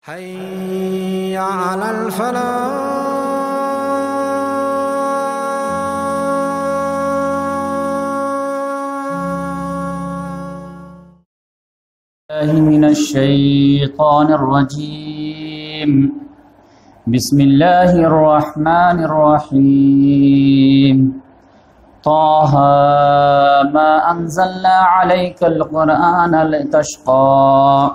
حي على الفلاح. من الشيطان الرجيم. بسم الله الرحمن الرحيم. طه ما أنزلنا عليك القرآن لتشقى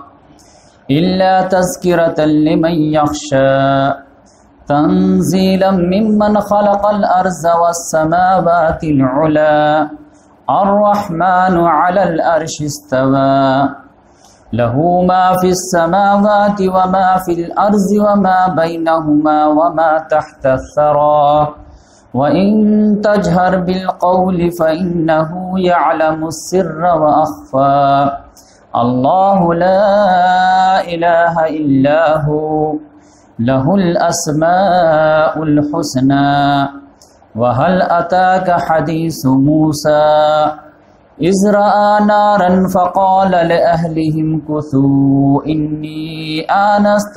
إلا تذكرة لمن يخشى تنزيلا ممن خلق الأرض والسماوات العلى الرحمن على العرش استوى له ما في السماوات وما في الأرض وما بينهما وما تحت الثرى وإن تجهر بالقول فإنه يعلم السر وأخفى الله لا إله إلا هو له الأسماء الحسنى. وهل أتاك حديث موسى إذ رأى نارا فقال لأهلهم كثوا إني آنست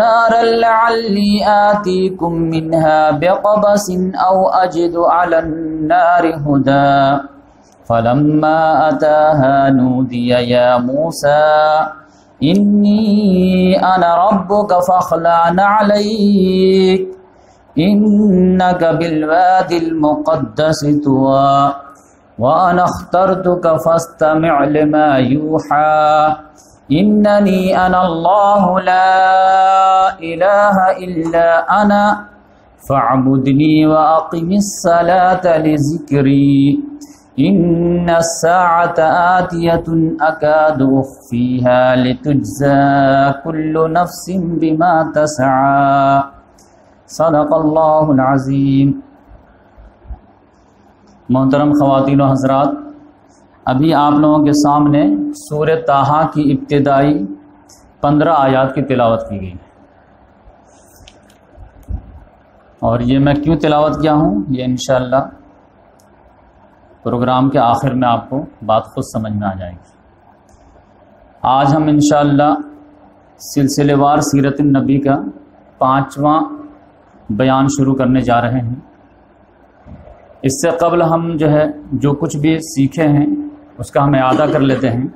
نارا لعلي آتيكم منها بقبس أو أجد على النار هدى فلما أتاها نودي يا موسى إني أنا ربك فاخلع عليك إنك بالوادي المقدس طوى وأنا اخترتك فاستمع لما يوحى إنني أنا الله لا إله إلا أنا فاعبدني وأقم الصلاة لذكري إن الساعة آتية أكاد أخفيها لتجزى كل نفس بما تسعى. صدق اللہ العظیم. محترم خواتین و حضرات، ابھی آپ لوگوں کے سامنے سورہ طٰہٰ کی ابتدائی 15 آیات کی تلاوت کی گئی، اور یہ میں کیوں تلاوت کیا ہوں یہ انشاءاللہ پروگرام کے آخر میں آپ کو بات خود سمجھ میں آ جائے گی. آج ہم انشاءاللہ سلسلے وار سیرت النبی کا 5واں بیان شروع کرنے جا رہے ہیں. اس سے قبل ہم جو کچھ بھی سیکھے ہیں اس کا ہم اعادہ کر لیتے ہیں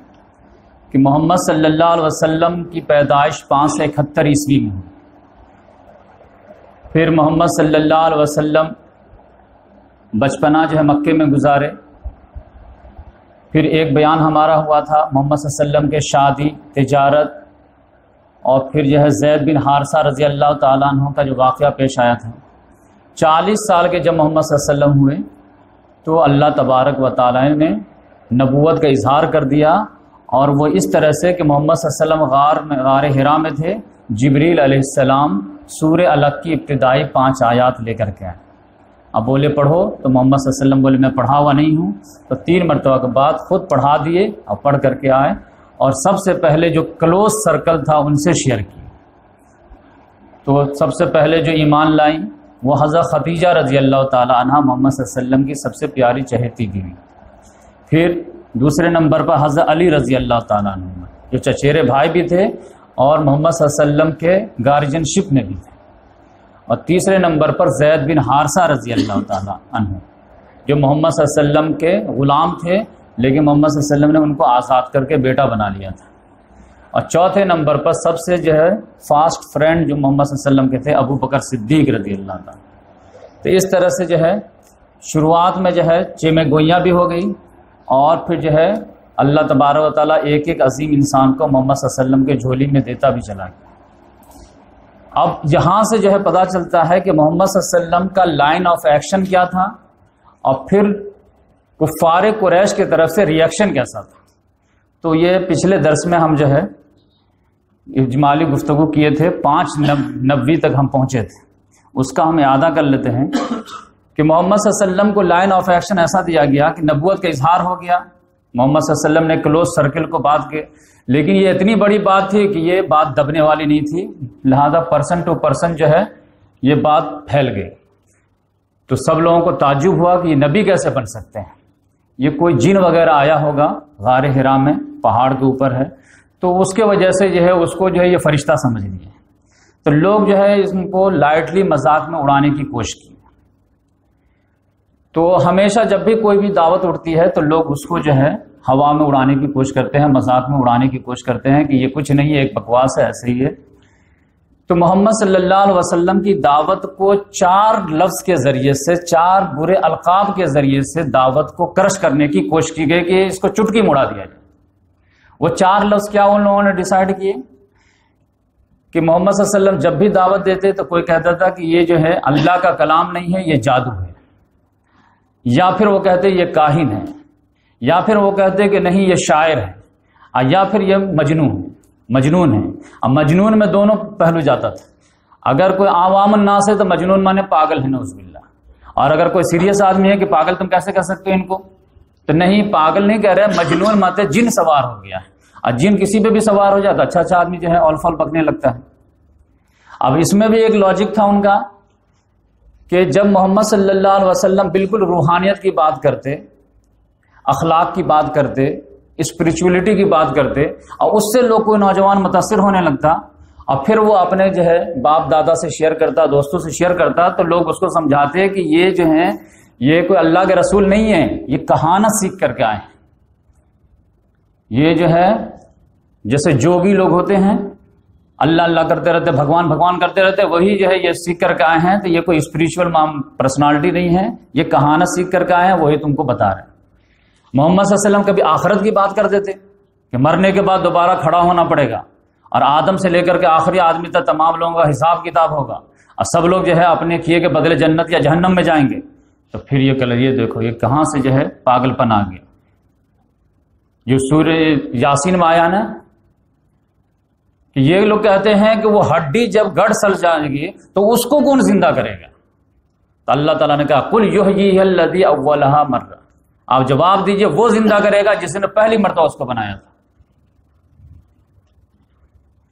کہ محمد صلی اللہ علیہ وسلم کی پیدائش 571 عیسوی میں ہوئی. پھر محمد صلی اللہ علیہ وسلم بچپنا مکے میں گزارے. پھر ایک بیان ہمارا ہوا تھا محمد صلی اللہ علیہ وسلم کے شادی، تجارت، اور پھر زید بن حارثہ رضی اللہ تعالیٰ عنہ کا جو واقعہ پیش آیا تھا. 40 سال کے جب محمد صلی اللہ علیہ وسلم ہوئے تو اللہ تبارک و تعالیٰ نے نبوت کا اظہار کر دیا، اور وہ اس طرح سے کہ محمد صلی اللہ علیہ وسلم غار حرا میں تھے. جبریل علیہ السلام سورہ علق کی ابتدائی 5 آیات لے کر کے آئے. اب بولے پڑھو تو محمد صلی اللہ علیہ وسلم بولے میں پڑھا ہوا نہیں ہوں، تو 3 مرتبہ کے بعد خود پڑھا دیے اور پڑھ کر کے آئے، اور سب سے پہلے جو کلوز سرکل تھا ان سے شیئر کی. تو سب سے پہلے جو ایمان لائیں وہ حضرت خدیجہ رضی اللہ تعالی عنہ، محمد صلی اللہ علیہ وسلم کی سب سے پیاری چہیتی بیوی. پھر دوسرے نمبر پر حضرت علی رضی اللہ تعالیٰ عنہ جو چچیرے بھائی بھی تھے اور محمد صلی اللہ علیہ وسلم کے گارجن شپ میں بھی تھے. اور تیسرے نمبر پر زید بن حارثہ رضی اللہ تعالیٰ عنہ جو محمد صلی اللہ علیہ وسلم کے غلام تھے، لیکن محمد صلی اللہ علیہ وسلم نے ان کو آزاد کر کے بیٹا بنا لیا تھا. اور چوتھے نمبر پر سب سے فاسٹ فرینڈ جو محمد صلی اللہ علیہ وسلم کے تھے، ابو بکر صدیق رضی اللہ تعالیٰ. تو اس طرح سے شروعات میں چیمے گوئیاں بھی ہو گئی، اور پھر اللہ تبارک و تعالیٰ ایک ایک عظیم انسان کو محمد صلی اللہ علیہ وسلم کے جھولی میں دیتا بھی چلا گیا. اب یہاں سے پتہ چلتا ہے کہ محمد صلی اللہ علیہ وسلم کا لائن آف ایکشن کیا تھا، اور پھر کفار قریش کی طرف سے ریئیکشن کیسا تھا. تو یہ پچھلے درس میں ہم اجمالی گفتگو کیے تھے، 590 تک ہم پہنچے تھے. اس کا ہم اعادہ کر لیتے ہیں کہ محمد صلی اللہ علیہ وسلم کو لائن آف ایکشن ایسا دیا گیا کہ نبوت کا اظہار ہو گیا. محمد صلی اللہ علیہ وسلم نے کلوز سرکل کو بات کے، لیکن یہ اتنی بڑی بات تھی کہ یہ بات دبنے والی نہیں تھی، لہذا پرسن ٹو پرسن یہ بات پھیل گئی. تو سب لوگوں کو تعجب ہوا کہ یہ نبی کیسے بن سکتے ہیں. یہ کوئی جن وغیرہ آیا ہوگا غار حرا میں پہاڑ کے اوپر ہے، تو اس کے وجہ سے جو ہے اس کو جو ہے یہ فرشتہ سمجھ لیے، تو لوگ جو ہے اس کو لائٹلی مذاق میں اڑانے کی کوشش کی۔ تو ہمیشہ جب بھی کوئی بھی دعوت اٹھتی ہے تو لوگ اس کو جو ہے ہوا میں اڑانے کی کوشش کرتے ہیں، مذاق میں اڑانے کی کوشش کرتے ہیں کہ یہ کچھ نہیں ہے، ایک بکواس ہے، ایسے ہی ہے۔ تو محمد صلی اللہ علیہ وسلم کی دعوت کو 4 لفظ کے ذریعے سے، 4 برے القاب کے ذریعے سے دعوت کو کرش کرنے کی کوشش کی گئی کہ اس کو چٹکی میں اڑا دیا جائے۔ وہ 4 لفظ کیا ان لوگوں نے ڈیسائیڈ کیے کہ محمد صلی اللہ علیہ وسلم جب بھی دعوت دیتے تو کوئی کہتا تھا کہ یہ جو ہے اللہ کا کلام نہیں ہے، یہ جادو ہے، یا پھر وہ کہتے یہ کاہن ہے، یا پھر وہ کہتے کہ نہیں یہ شاعر ہے، یا پھر یہ مجنون ہے۔ اب مجنون میں دونوں پہلو جاتا تھا، اگر کوئی عوام الناس ہے تو مجنون مانے پاگل ہے نعوذ باللہ، اور اگر کوئی سیریس آدمی ہے کہ پاگل تم کیسے کہہ سکتے ہو ان کو، تو نہیں، پاگل نہیں کہہ رہے، مجنون ماتے جن سوار ہو گیا ہے، اور جن کسی پہ بھی سوار ہو جاتا اچھا آدمی جو ہے اول فول پکنے لگتا ہے۔ اب اس میں بھی ایک لاجک تھا ان کا کہ جب محمد صلی اللہ علیہ وسلم بالکل روحانیت کی بات کرتے، اخلاق کی بات کرتے، اسپریچولیٹی کی بات کرتے، اور اس سے لوگ کوئی نوجوان متاثر ہونے لگتا، اور پھر وہ اپنے جو ہے باپ دادا سے شیئر کرتا، دوستوں سے شیئر کرتا، تو لوگ اس کو سمجھاتے کہ یہ جو ہیں یہ کوئی اللہ کے رسول نہیں ہے، یہ کہانت سیکھ کر کے آئے ہیں، یہ جو ہے جیسے جوگی لوگ ہوتے ہیں اللہ اللہ کرتے رہتے، بھگوان بھگوان کرتے رہتے، وہی جو ہے یہ سیکھ کر کے آئے ہیں، تو یہ کوئی اسپریچول پرسنالٹی نہیں ہے، یہ کہانت سیکھ کر کے آئے ہیں، وہی تم کو بتا رہے ہیں۔ محمد صلی اللہ علیہ وسلم کبھی آخرت کی بات کرتے تھے کہ مرنے کے بعد دوبارہ کھڑا ہونا پڑے گا، اور آدم سے لے کر کے آخری آدمی تک تمام لوگوں کا حساب کتاب ہوگا، اور سب لوگ جو ہے اپنے کیے کے بدلے جنت یا جہنم میں جائیں گے۔ تو پھر یہ دیکھو یہ کہاں سے جو ہے پاگل پن آ گیا۔ جو سورہ یاسین میں آیا نا کہ یہ لوگ کہتے ہیں کہ وہ ہڈی جب گڑ سل جائے گی تو اس کو کون زندہ کرے گا؟ تو اللہ تعالیٰ نے کہا قل یحییھا الذی اولھا مرہ، آپ جواب دیجئے وہ زندہ کرے گا جس نے پہلی مرتبہ اس کو بنایا تھا۔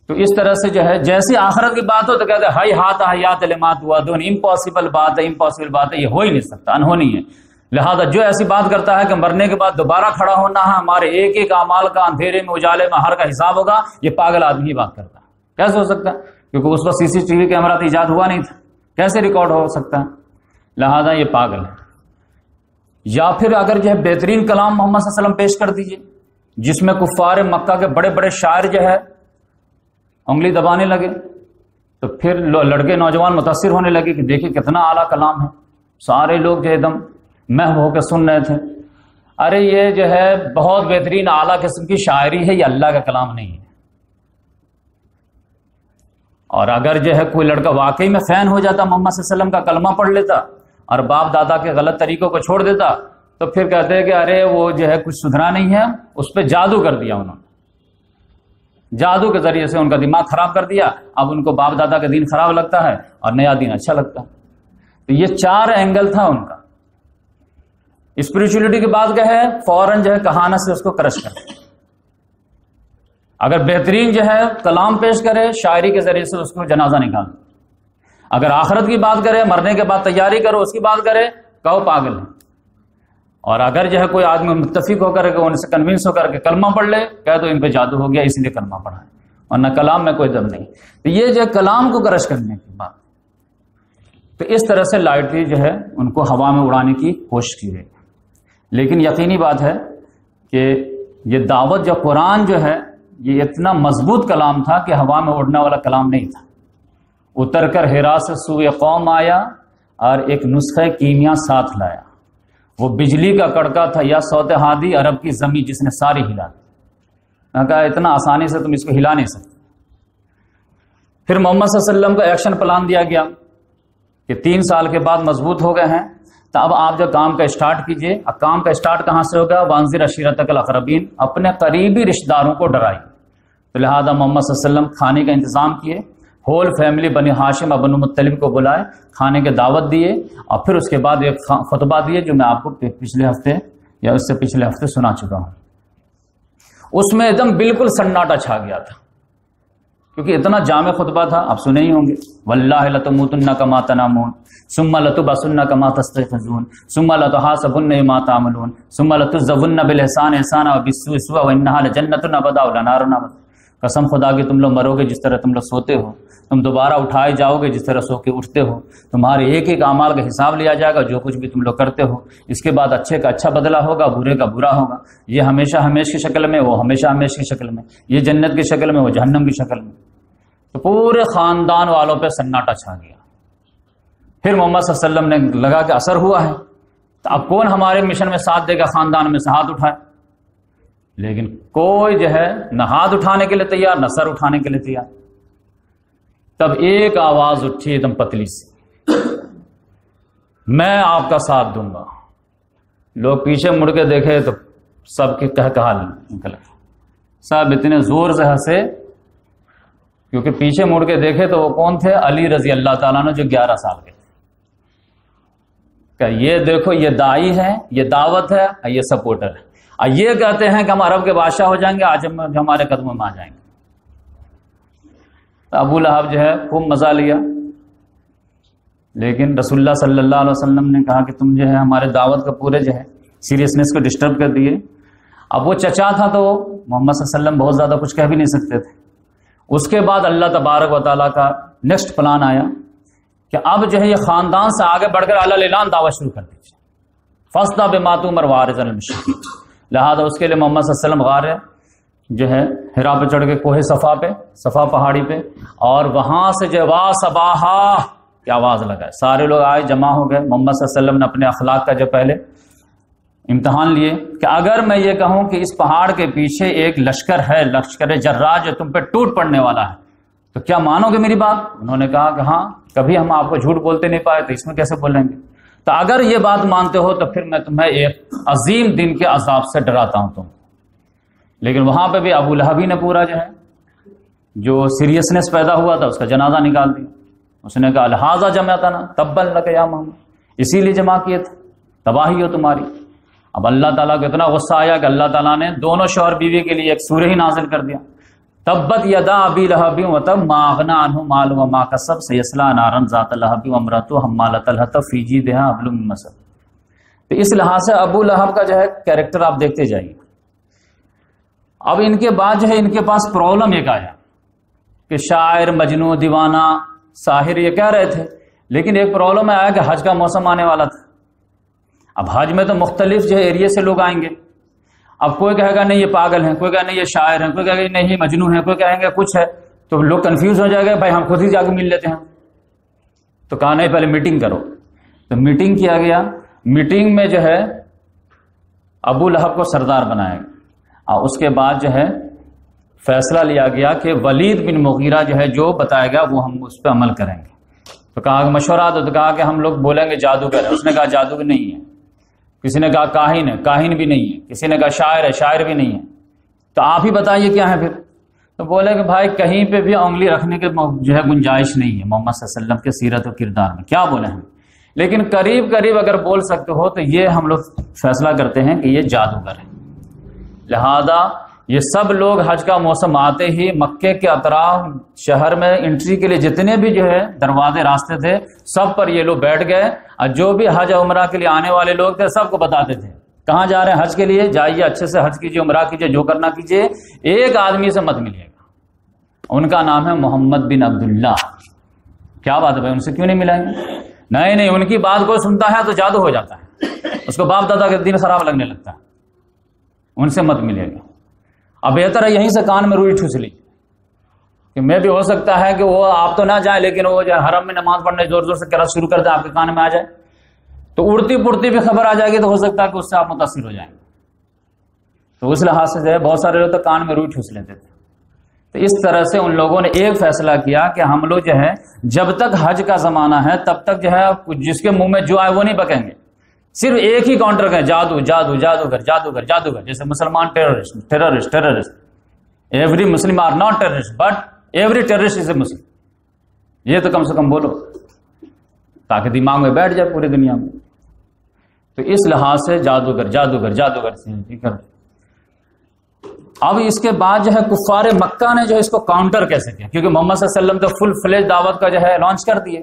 تو اس طرح سے جو ہے جیسی آخرت کی بات ہو تو کہتے ہیں ہائی ہاتھ حیات لما توعدون، امپاسبل بات ہے، امپاسبل بات ہے، یہ ہو ہی نہیں سکتا، انہونی ہے۔ لہذا جو ایسی بات کرتا ہے کہ مرنے کے بعد دوبارہ کھڑا ہونا ہے، ہمارے ایک ایک اعمال کا اندھیرے میں اجالے میں ہر کا حساب ہوگا، یہ پاگل آدمی ہی بات کرتا ہے۔ کیسے ہو سکتا ہے؟ کیونکہ اس وقت CCTV کیمرہ تو ایجاد ہوا نہیں تھا، کیسے ریکارڈ ہو سکتا ہے؟ لہذا یہ پاگل ہے۔ یا پھر اگر جو ہے بہترین کلام محمد صلی اللہ علیہ وسلم پیش کر دیجئے جس میں کفار مکہ کے بڑے بڑے شاعر جو ہے انگلی دبانے لگے، تو پھر لڑکے نوجوان متاثر ہونے لگے کہ دیکھیں کتنا اعلیٰ کلام ہے، سارے لوگ جو ہے دم محو ہو کے سن رہے تھے، ارے یہ جو ہے بہت بہترین اعلیٰ قسم کی شاعری ہے، یہ اللہ کا کلام نہیں ہے۔ اور اگر جو ہے کوئی لڑکا واقعی میں فین ہو جاتا، محمد صلی اللہ علیہ وسلم کا کلمہ پڑھ لیتا اور باپ دادا کے غلط طریقوں کو چھوڑ دیتا، تو پھر کہتے ہیں کہ ارے وہ جو ہے کچھ سدھرا نہیں ہے، اس پہ جادو کر دیا انہوں نے، جادو کے ذریعے سے ان کا دماغ خراب کر دیا، اب ان کو باپ دادا کا دین خراب لگتا ہے اور نیا دین اچھا لگتا ہے۔ تو یہ 4 اینگل تھا ان کا۔ اسپریچولیٹی کی بات کہے فوراً جو ہے کہانت سے اس کو کرش کر، اگر بہترین جو ہے کلام پیش کرے شاعری کے ذریعے سے اس کو جنازہ نکال، اگر آخرت کی بات کرے مرنے کے بعد تیاری کرو اس کی بات کرے کہو پاگل ہے، اور اگر جو ہے کوئی آدمی متفق ہو کر کے ان سے کنونس ہو کر کے کلمہ پڑھ لے کہہ تو ان پہ جادو ہو گیا اس لیے کلمہ پڑھا ہے، ورنہ کلام میں کوئی دم نہیں۔ تو یہ جو ہے کلام کو کرش کرنے کی بات، تو اس طرح سے لائٹلی جو ہے ان کو ہوا میں اڑانے کی کوشش کی گئی۔ لیکن یقینی بات ہے کہ یہ دعوت جو قرآن جو ہے یہ اتنا مضبوط کلام تھا کہ ہوا میں اڑنے والا کلام نہیں تھا۔ اتر کر حرا سے سوئے قوم آیا اور ایک نسخہ کیمیا ساتھ لایا، وہ بجلی کا کڑکا تھا یا صوت ہادی عرب کی زمین جس نے ساری ہلا دی۔ میں کہا اتنا آسانی سے تم اس کو ہلا نہیں سکتے۔ پھر محمد صلی اللہ علیہ وسلم کا ایکشن پلان دیا گیا کہ 3 سال کے بعد مضبوط ہو گئے ہیں، تو اب آپ جو کام کا اسٹارٹ کیجئے۔ اب کام کا اسٹارٹ کہاں سے ہوگا؟ وانذر عشیرتک الاقربین، اپنے قریبی رشتہ داروں کو ڈرائیے۔ تو لہذا محمد صلی اللہ علیہ وسلم کھانے کا انتظام کیے، ہول فیملی بنی ہاشم اور بنو مطلب کو بلائے، کھانے کے دعوت دیے، اور پھر اس کے بعد ایک خطبہ دیے جو میں آپ کو پچھلے ہفتے یا اس سے پچھلے ہفتے سنا چکا ہوں۔ اس میں ایک دم بالکل سناٹا چھا گیا تھا، کیونکہ اتنا جامع خطبہ تھا، آپ سنے ہی ہوں گے، واللہ لتموتن کما تنامون ثم لتبعثن کما تستيقظون ثم لتحاسبن بما تعملون ثم لتجزون بالاحسان احسانا وبالسوء سوءا وانها لجنۃ ابدا ولنار ابدا۔ قسم خدا کی تم لوگ مرو گے جس طرح تم لوگ سوتے ہو، تم دوبارہ اٹھائے جاؤ گے جس طرح سو کے اٹھتے ہو، تمہارے ایک ایک اعمال کا حساب لیا جائے گا جو کچھ بھی تم لوگ کرتے ہو، اس کے بعد اچھے کا اچھا بدلہ ہوگا، برے کا برا ہوگا، یہ ہمیشہ ہمیش کی شکل میں، وہ ہمیشہ ہمیش کی شکل میں، یہ جنت کی شکل میں، وہ جہنم کی شکل میں۔ تو پورے خاندان والوں پہ سناٹا چھا گیا۔ پھر محمد صلی اللہ علیہ وسلم نے لگا کہ اثر ہوا ہے، تو اب کون ہمارے مشن میں ساتھ دے گا، خاندان میں سے ہاتھ اٹھائے، لیکن کوئی جو ہے نہ ہاتھ اٹھانے کے لیے تیار نہ سر اٹھانے کے لیے تیار۔ تب ایک آواز اٹھی ایک دم پتلی سی، میں آپ کا ساتھ دوں گا۔ لوگ پیچھے مڑ کے دیکھے تو سب کی کہا نکل گئی، سب اتنے زور سے ہنسے، کیونکہ پیچھے مڑ کے دیکھے تو وہ کون تھے؟ علی رضی اللہ تعالیٰ نے، جو 11 سال کے تھے۔ کہ یہ دیکھو یہ داعی ہے، یہ دعوت ہے، یہ سپورٹر ہے، اور یہ کہتے ہیں کہ ہم عرب کے بادشاہ ہو جائیں گے، آج ہم ہمارے قدموں میں آ جائیں گے۔ تو ابو لہب جو ہے خوب مزہ لیا، لیکن رسول اللہ صلی اللہ علیہ وسلم نے کہا کہ تم جو ہے ہمارے دعوت کا پورے جو ہے سیریسنس کو ڈسٹرب کر دیے۔ اب وہ چچا تھا تو محمد صلی اللہ علیہ وسلم بہت زیادہ کچھ کہہ بھی نہیں سکتے تھے۔ اس کے بعد اللہ تبارک و تعالیٰ کا نیکسٹ پلان آیا کہ اب جو ہے یہ خاندان سے آگے بڑھ کر اعلیٰ اعلان دعوت شروع کر دیجیے، فاصدع بما تؤمر واعرض عن المشرکین۔ لہٰذا اس کے لیے محمد صلی اللہ علیہ وسلم غار جو ہے حرا پہ چڑھ کے کوہ صفا پہاڑی پہ، اور وہاں سے جو وا صباحا کی آواز لگائے، سارے لوگ آئے، جمع ہو گئے۔ محمد صلی اللہ علیہ وسلم نے اپنے اخلاق کا جو پہلے امتحان لیے کہ اگر میں یہ کہوں کہ اس پہاڑ کے پیچھے ایک لشکر ہے، لشکر جرار جو تم پہ ٹوٹ پڑنے والا ہے، تو کیا مانو گے میری بات؟ انہوں نے کہا کہ ہاں، کبھی ہم آپ کو جھوٹ بولتے نہیں پائے تو اس میں کیسے بولیں گے؟ تو اگر یہ بات مانتے ہو تو پھر میں تمہیں ایک عظیم دن کے عذاب سے ڈراتا ہوں تم۔ لیکن وہاں پہ بھی ابو لہبی نے پورا جو ہے جو سیریسنس پیدا ہوا تھا اس کا جنازہ نکال دیا۔ اس نے کہا لہٰذا جمعتنا تبا لک یا محمد، اسی لیے جمع کیے تھے، تباہی ہو تمہاری۔ اب اللہ تعالیٰ کو اتنا غصہ آیا کہ اللہ تعالیٰ نے دونوں شوہر بیوی کے لیے ایک سورہ ہی نازل کر دیا، تبت یدا ابی لہب وتب ما اغنی عنہ مالہ وما کسب سیصلی نارا ذات لہب وامرأتہ حمالۃ الحطب فی جیدہا حبل من مسد۔ تو اس لحاظ سے ابو لہب کا جو ہے کیریکٹر آپ دیکھتے جائیے۔ اب ان کے بعد جو ہے ان کے پاس پرابلم ایک آیا کہ شاعر، مجنوں، دیوانہ، ساحر یہ کہہ رہے تھے، لیکن ایک پرابلم آیا کہ حج کا موسم آنے والا تھا۔ اب حج میں تو مختلف جو ہے ایریے سے لوگ آئیں گے۔ اب کوئی کہے گا نہیں یہ پاگل ہیں، کوئی کہے نہیں یہ شاعر ہیں، کوئی کہے گا نہیں یہ مجنون ہیں، کوئی کہیں گے کچھ ہے، تو لوگ کنفیوز ہو جائے گا، بھائی ہم خود ہی جا کے مل لیتے ہیں۔ تو کہا نہیں پہلے میٹنگ کرو، تو میٹنگ کیا گیا۔ میٹنگ میں جو ہے ابو لہب کو سردار بنایا گیا، اور اس کے بعد جو ہے فیصلہ لیا گیا کہ ولید بن مغیرہ جو ہے جو بتائے گا وہ ہم اس پہ عمل کریں گے۔ تو کہا کہ مشورہ دو، تو کہا کہ ہم لوگ بولیں گے جادوگر ہے، اس نے کہا جادوگر نہیں ہے، کسی نے کہا کاہن ہے، کاہن بھی نہیں ہے، کسی نے کہا شاعر ہے، شاعر بھی نہیں ہے، تو آپ ہی بتائیے کیا ہے پھر؟ تو بولے کہ بھائی کہیں پہ بھی انگلی رکھنے کے جو ہے گنجائش نہیں ہے محمد صلی اللہ علیہ وسلم کے سیرت و کردار میں، کیا بولے ہم، لیکن قریب قریب اگر بول سکتے ہو تو یہ ہم لوگ فیصلہ کرتے ہیں کہ یہ جادوگر ہے۔ لہذا یہ سب لوگ حج کا موسم آتے ہی مکے کے اطراف شہر میں انٹری کے لیے جتنے بھی جو ہے دروازے راستے تھے سب پر یہ لوگ بیٹھ گئے، اور جو بھی حج عمرہ کے لیے آنے والے لوگ تھے سب کو بتاتے تھے کہاں جا رہے ہیں حج کے لیے، جائیے اچھے سے حج کیجیے، عمرہ کیجیے، جو کرنا کیجیے، ایک آدمی سے مت ملیے گا۔ ان کا نام ہے محمد بن عبداللہ۔ کیا بات ہے بھائی، ان سے کیوں نہیں ملائیں گے؟ نہیں، ان کی بات کوئی سنتا ہے تو جادو ہو جاتا ہے، اس کو باپ دادا کے دین خراب لگنے لگتا ہے، ان سے مت ملے گا۔ اب بہتر ہے یہیں سے کان میں روئی ٹھوس لی کہ میں بھی ہو سکتا ہے کہ وہ آپ تو نہ جائیں لیکن وہ جو حرم میں نماز پڑھنے زور زور سے قرأت شروع کر دیں، آپ کے کان میں آ جائے تو اڑتی پڑتی بھی خبر آ جائے گی، تو ہو سکتا ہے کہ اس سے آپ متاثر ہو جائیں گے۔ تو اس لحاظ سے جو ہے بہت سارے لوگ تو کان میں روئی ٹھوس لیتے تھے۔ تو اس طرح سے ان لوگوں نے ایک فیصلہ کیا کہ ہم لوگ جو ہے جب تک حج کا زمانہ ہے تب تک جو ہے جس کے منہ میں جو آئے وہ نہیں بکیں گے، صرف ایک ہی کاؤنٹر کا جادو جادو جادوگر جادوگر جادوگر، جیسے مسلمان terrorist every Muslim are not terrorist but every terrorist is a Muslim, یہ تو کم سے کم بولو تاکہ دماغ میں بیٹھ جائے پوری دنیا میں۔ تو اس لحاظ سے جادوگر جادوگر جادوگر سے ٹھیک ہے۔ اب اس کے بعد جو ہے کفار مکہ نے جو ہے اس کو کاؤنٹر کیسے کیا، کیونکہ محمد صلی اللہ علیہ وسلم تو فل فلیج دعوت کا جو ہے لانچ کر دیے.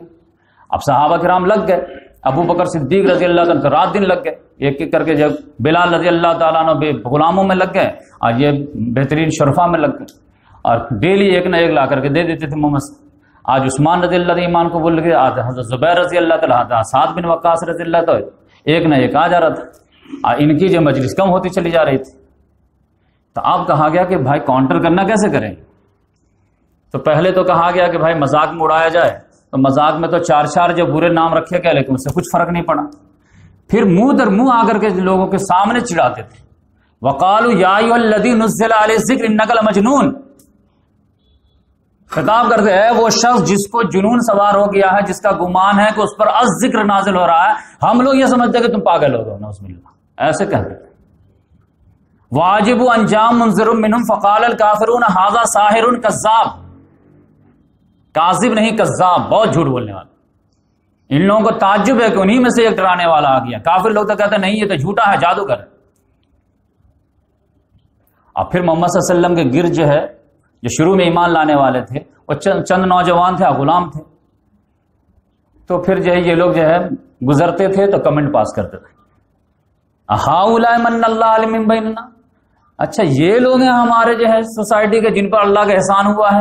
اب صحابہ کرام لگ گئے، ابو بکر صدیق رضی اللہ عنہ رات دن لگ گئے، ایک ایک کر کے جب بلال رضی اللہ تعالیٰ عنہ بے غلاموں میں لگ گئے اور یہ بہترین شرفا میں لگ گئے، اور ڈیلی ایک نہ ایک لا کر کے دے دیتے تھے محمد. آج عثمان رضی اللہ ایمان کو بول گئے، آج حضرت زبیر رضی اللہ تعالیٰ، سعد بن وقاص رضی اللہ تعالیٰ، ایک نہ ایک آ جا رہا تھا، اور ان کی جو مجلس کم ہوتی چلی جا رہی تھی. تو اب کہا گیا کہ بھائی کاؤنٹر کرنا کیسے کریں. تو پہلے تو کہا گیا کہ بھائی مذاق میں اڑایا جائے، تو مذاق میں تو چار چار جو برے نام رکھے گئے لیکن اس سے کچھ فرق نہیں پڑا. پھر منہ در منہ آ کر کے لوگوں کے سامنے چڑھاتے تھے، وقالوا یا ایھا الذی نزل علیہ الذکر انک لمجنون. خطاب کرتے ہیں وہ شخص جس کو جنون سوار ہو گیا ہے، جس کا گمان ہے کہ اس پر الذکر نازل ہو رہا ہے، ہم لوگ یہ سمجھتے ہیں کہ تم پاگل ہو گئے. نعوذ باللہ، ایسے کہتے تھے. واجب انجام منذر منہم فقال الکافرون ھذا ساحر کذاب. کاذب نہیں، کذاب، بہت جھوٹ بولنے والا. ان لوگوں کو تعجب ہے کہ انہی میں سے ایک ڈرانے والا آ گیا. کافر لوگ تو کہتے ہیں نہیں یہ تو جھوٹا ہے، جادوگر ہے. اور پھر محمد صلی اللہ علیہ وسلم کے گرد جو ہے جو شروع میں ایمان لانے والے تھے وہ چند نوجوان تھے، غلام تھے. تو پھر جو ہے یہ لوگ جو ہے گزرتے تھے تو کمنٹ پاس کرتے تھے، ہؤلاء من اللہ علیہم من بیننا. اچھا یہ لوگ ہیں ہمارے جو ہے سوسائٹی کے جن پر اللہ کا احسان ہوا ہے،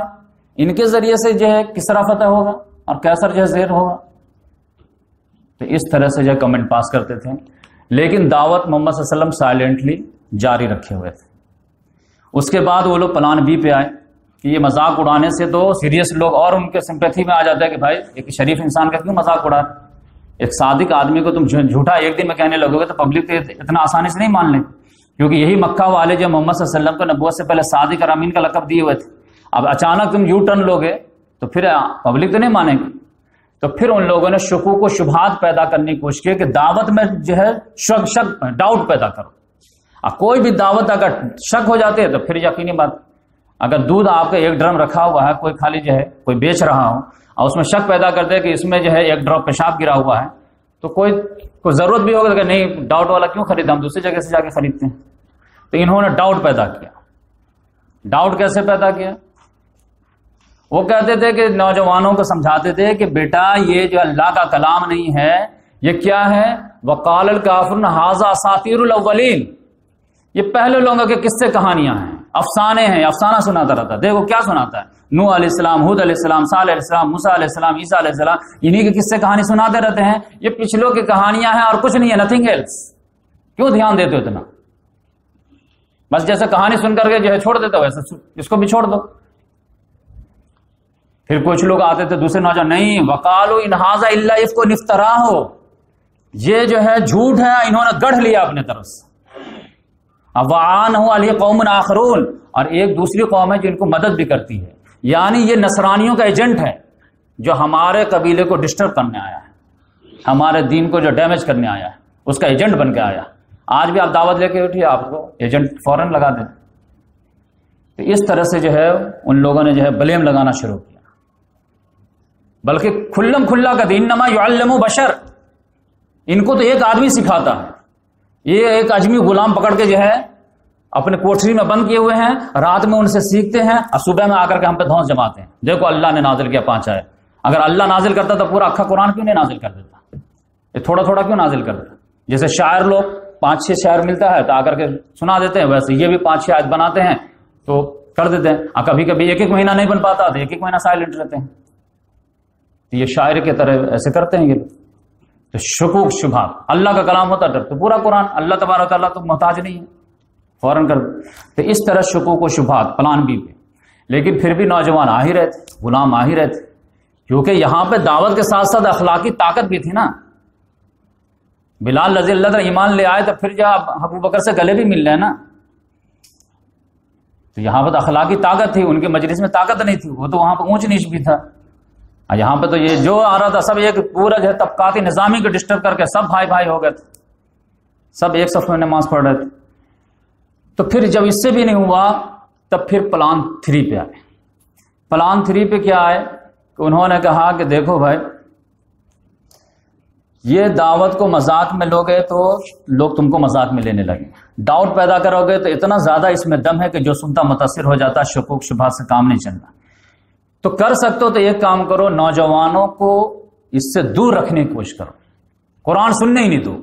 ان کے ذریعے سے جو ہے کسرا فتح ہوگا اور کیسر جو ہے زیر ہوگا. تو اس طرح سے جو ہے کمنٹ پاس کرتے تھے. لیکن دعوت محمد صلی اللہ علیہ وسلم سائلنٹلی جاری رکھے ہوئے تھے. اس کے بعد وہ لوگ پلان بی پہ آئے کہ یہ مذاق اڑانے سے تو سیریس لوگ اور ان کے سمپیتھی میں آ جاتا ہے کہ بھائی ایک شریف انسان کا کیوں مذاق اڑا، ایک صادق آدمی کو تم جھوٹا ایک دن میں کہنے لگو گے تو پبلک اتنا آسانی سے نہیں مان لیں. کیونکہ یہی مکہ والے جو محمد صلی اللہ علیہ وسلم کو نبوت سے پہلے صادق اور امین کا لقب دیے ہوئے تھے، اب اچانک تم یو ٹرن لوگے تو پھر پبلک تو نہیں مانے گی. تو پھر ان لوگوں نے شکوک و شبہات پیدا کرنے کی کوشش کی کہ دعوت میں جو ہے شک ڈاؤٹ پیدا کرو. اب کوئی بھی دعوت اگر شک ہو جاتے ہے تو پھر یقینی بات، اگر دودھ آپ کا ایک ڈرم رکھا ہوا ہے، کوئی خالی جو ہے کوئی بیچ رہا ہو اور اس میں شک پیدا کرتے کہ اس میں جو ہے ایک ڈراپ پیشاب گرا ہوا ہے، تو کوئی ضرورت بھی ہوگا کہ نہیں ڈاؤٹ والا کیوں خریدا، ہم دوسری جگہ سے جا کے خریدتے ہیں. تو انہوں نے ڈاؤٹ پیدا کیا. ڈاؤٹ کیسے پیدا کیا؟ وہ کہتے تھے کہ نوجوانوں کو سمجھاتے تھے کہ بیٹا یہ جو اللہ کا کلام نہیں ہے، یہ کیا ہے؟ وقال الکافرون ھذا اساطیر الاولین. یہ پہلے لوگوں کے قصے کہانیاں ہیں، افسانے ہیں، افسانہ سناتا رہتا ہے. دیکھو کیا سناتا ہے، نوح علیہ السلام، ہود علیہ السلام، صالح علیہ السلام، موسیٰ علیہ السلام، عیسیٰ علیہ السلام، انہی کے قصے کہانی سناتے رہتے ہیں. یہ پچھلوں کی کہانیاں ہیں اور کچھ نہیں ہے، نتھنگ ایلس. کیوں دھیان دیتے ہو اتنا؟ بس جیسے کہانی سن کر کے جو ہے چھوڑ دیتا ہو ویسے اس کو بھی چھوڑ دو. پھر کچھ لوگ آتے تھے دوسرے نوجوان، نہیں وقالوا ان ھذا الا افک افتراہ، یہ جو ہے جھوٹ ہے، انہوں نے گڑھ لیا اپنے طرف سے. وعانہ علیہ قوم آخرون، اور ایک دوسری قوم ہے جو ان کو مدد بھی کرتی ہے. یعنی یہ نصرانیوں کا ایجنٹ ہے جو ہمارے قبیلے کو ڈسٹرب کرنے آیا ہے، ہمارے دین کو جو ڈیمیج کرنے آیا ہے اس کا ایجنٹ بن کے آیا. آج بھی آپ دعوت لے کے اٹھیے، آپ کو ایجنٹ فوراً لگا دیں. تو اس طرح سے جو ہے ان لوگوں نے جو ہے بلیم لگانا شروع کیا، بلکہ کھلم کھلا کا دین انما یعلم بشر، ان کو تو ایک آدمی سکھاتا ہے. یہ ایک اجمی غلام پکڑ کے جو ہے اپنے کوٹری میں بند کیے ہوئے ہیں، رات میں ان سے سیکھتے ہیں اور صبح میں آ کر کے ہم پہ دھونس جماتے ہیں. دیکھو اللہ نے نازل کیا 5 آیت. اگر اللہ نازل کرتا تو پورا اکھا قرآن کیوں نہیں نازل کر دیتا؟ یہ تھوڑا تھوڑا کیوں نازل کر دیتا؟ جیسے شاعر لوگ 5-6 شعر ملتا ہے تو آ کر کے سنا دیتے ہیں، ویسے یہ بھی 5-6 آیت بناتے ہیں تو کر دیتے ہیں. اور کبھی کبھی 1-1 مہینہ نہیں بن پاتا تو 1-1 مہینہ سائلنٹ رہتے ہیں. تو یہ شاعر کی طرح ایسے کرتے ہیں. یہ تو شکوک شبہات، اللہ کا کلام ہوتا ڈر تو پورا قرآن، اللہ تبارک و تعالیٰ تو محتاج نہیں ہے، فوراً کر دے. تو اس طرح شکوک و شبہات پلان بھی پہ. لیکن پھر بھی نوجوان آ ہی رہتے، غلام آ ہی رہتے، کیونکہ یہاں پہ دعوت کے ساتھ ساتھ اخلاقی طاقت بھی تھی نا. بلال رضی اللہ عنہ ایمان لے آئے تو پھر جب ابو بکر سے گلے بھی مل رہے ہیں نا، تو یہاں پہ تو اخلاقی طاقت تھی، ان کے مجلس میں طاقت نہیں تھی، وہ تو وہاں پہ اونچ نیچ بھی تھا. یہاں پہ تو یہ جو آ رہا تھا سب ایک پورا جو ہے طبقاتی نظامی کو ڈسٹرب کر کے سب بھائی بھائی ہو گئے تھے، سب ایک صف میں نماز پڑھ رہے تھے. تو پھر جب اس سے بھی نہیں ہوا تب پھر پلان 3 پہ آئے. پلان 3 پہ کیا آئے کہ انہوں نے کہا کہ دیکھو بھائی یہ دعوت کو مذاق میں لوگے تو لوگ تم کو مذاق میں لینے لگیں، ڈاؤٹ پیدا کرو گے تو اتنا زیادہ اس میں دم ہے کہ جو سنتا متاثر ہو جاتا، شکوک شبہات سے کام نہیں چلنا۔ تو کر سکتے ہو تو ایک کام کرو، نوجوانوں کو اس سے دور رکھنے کی کوشش کرو، قرآن سننے ہی نہیں دو،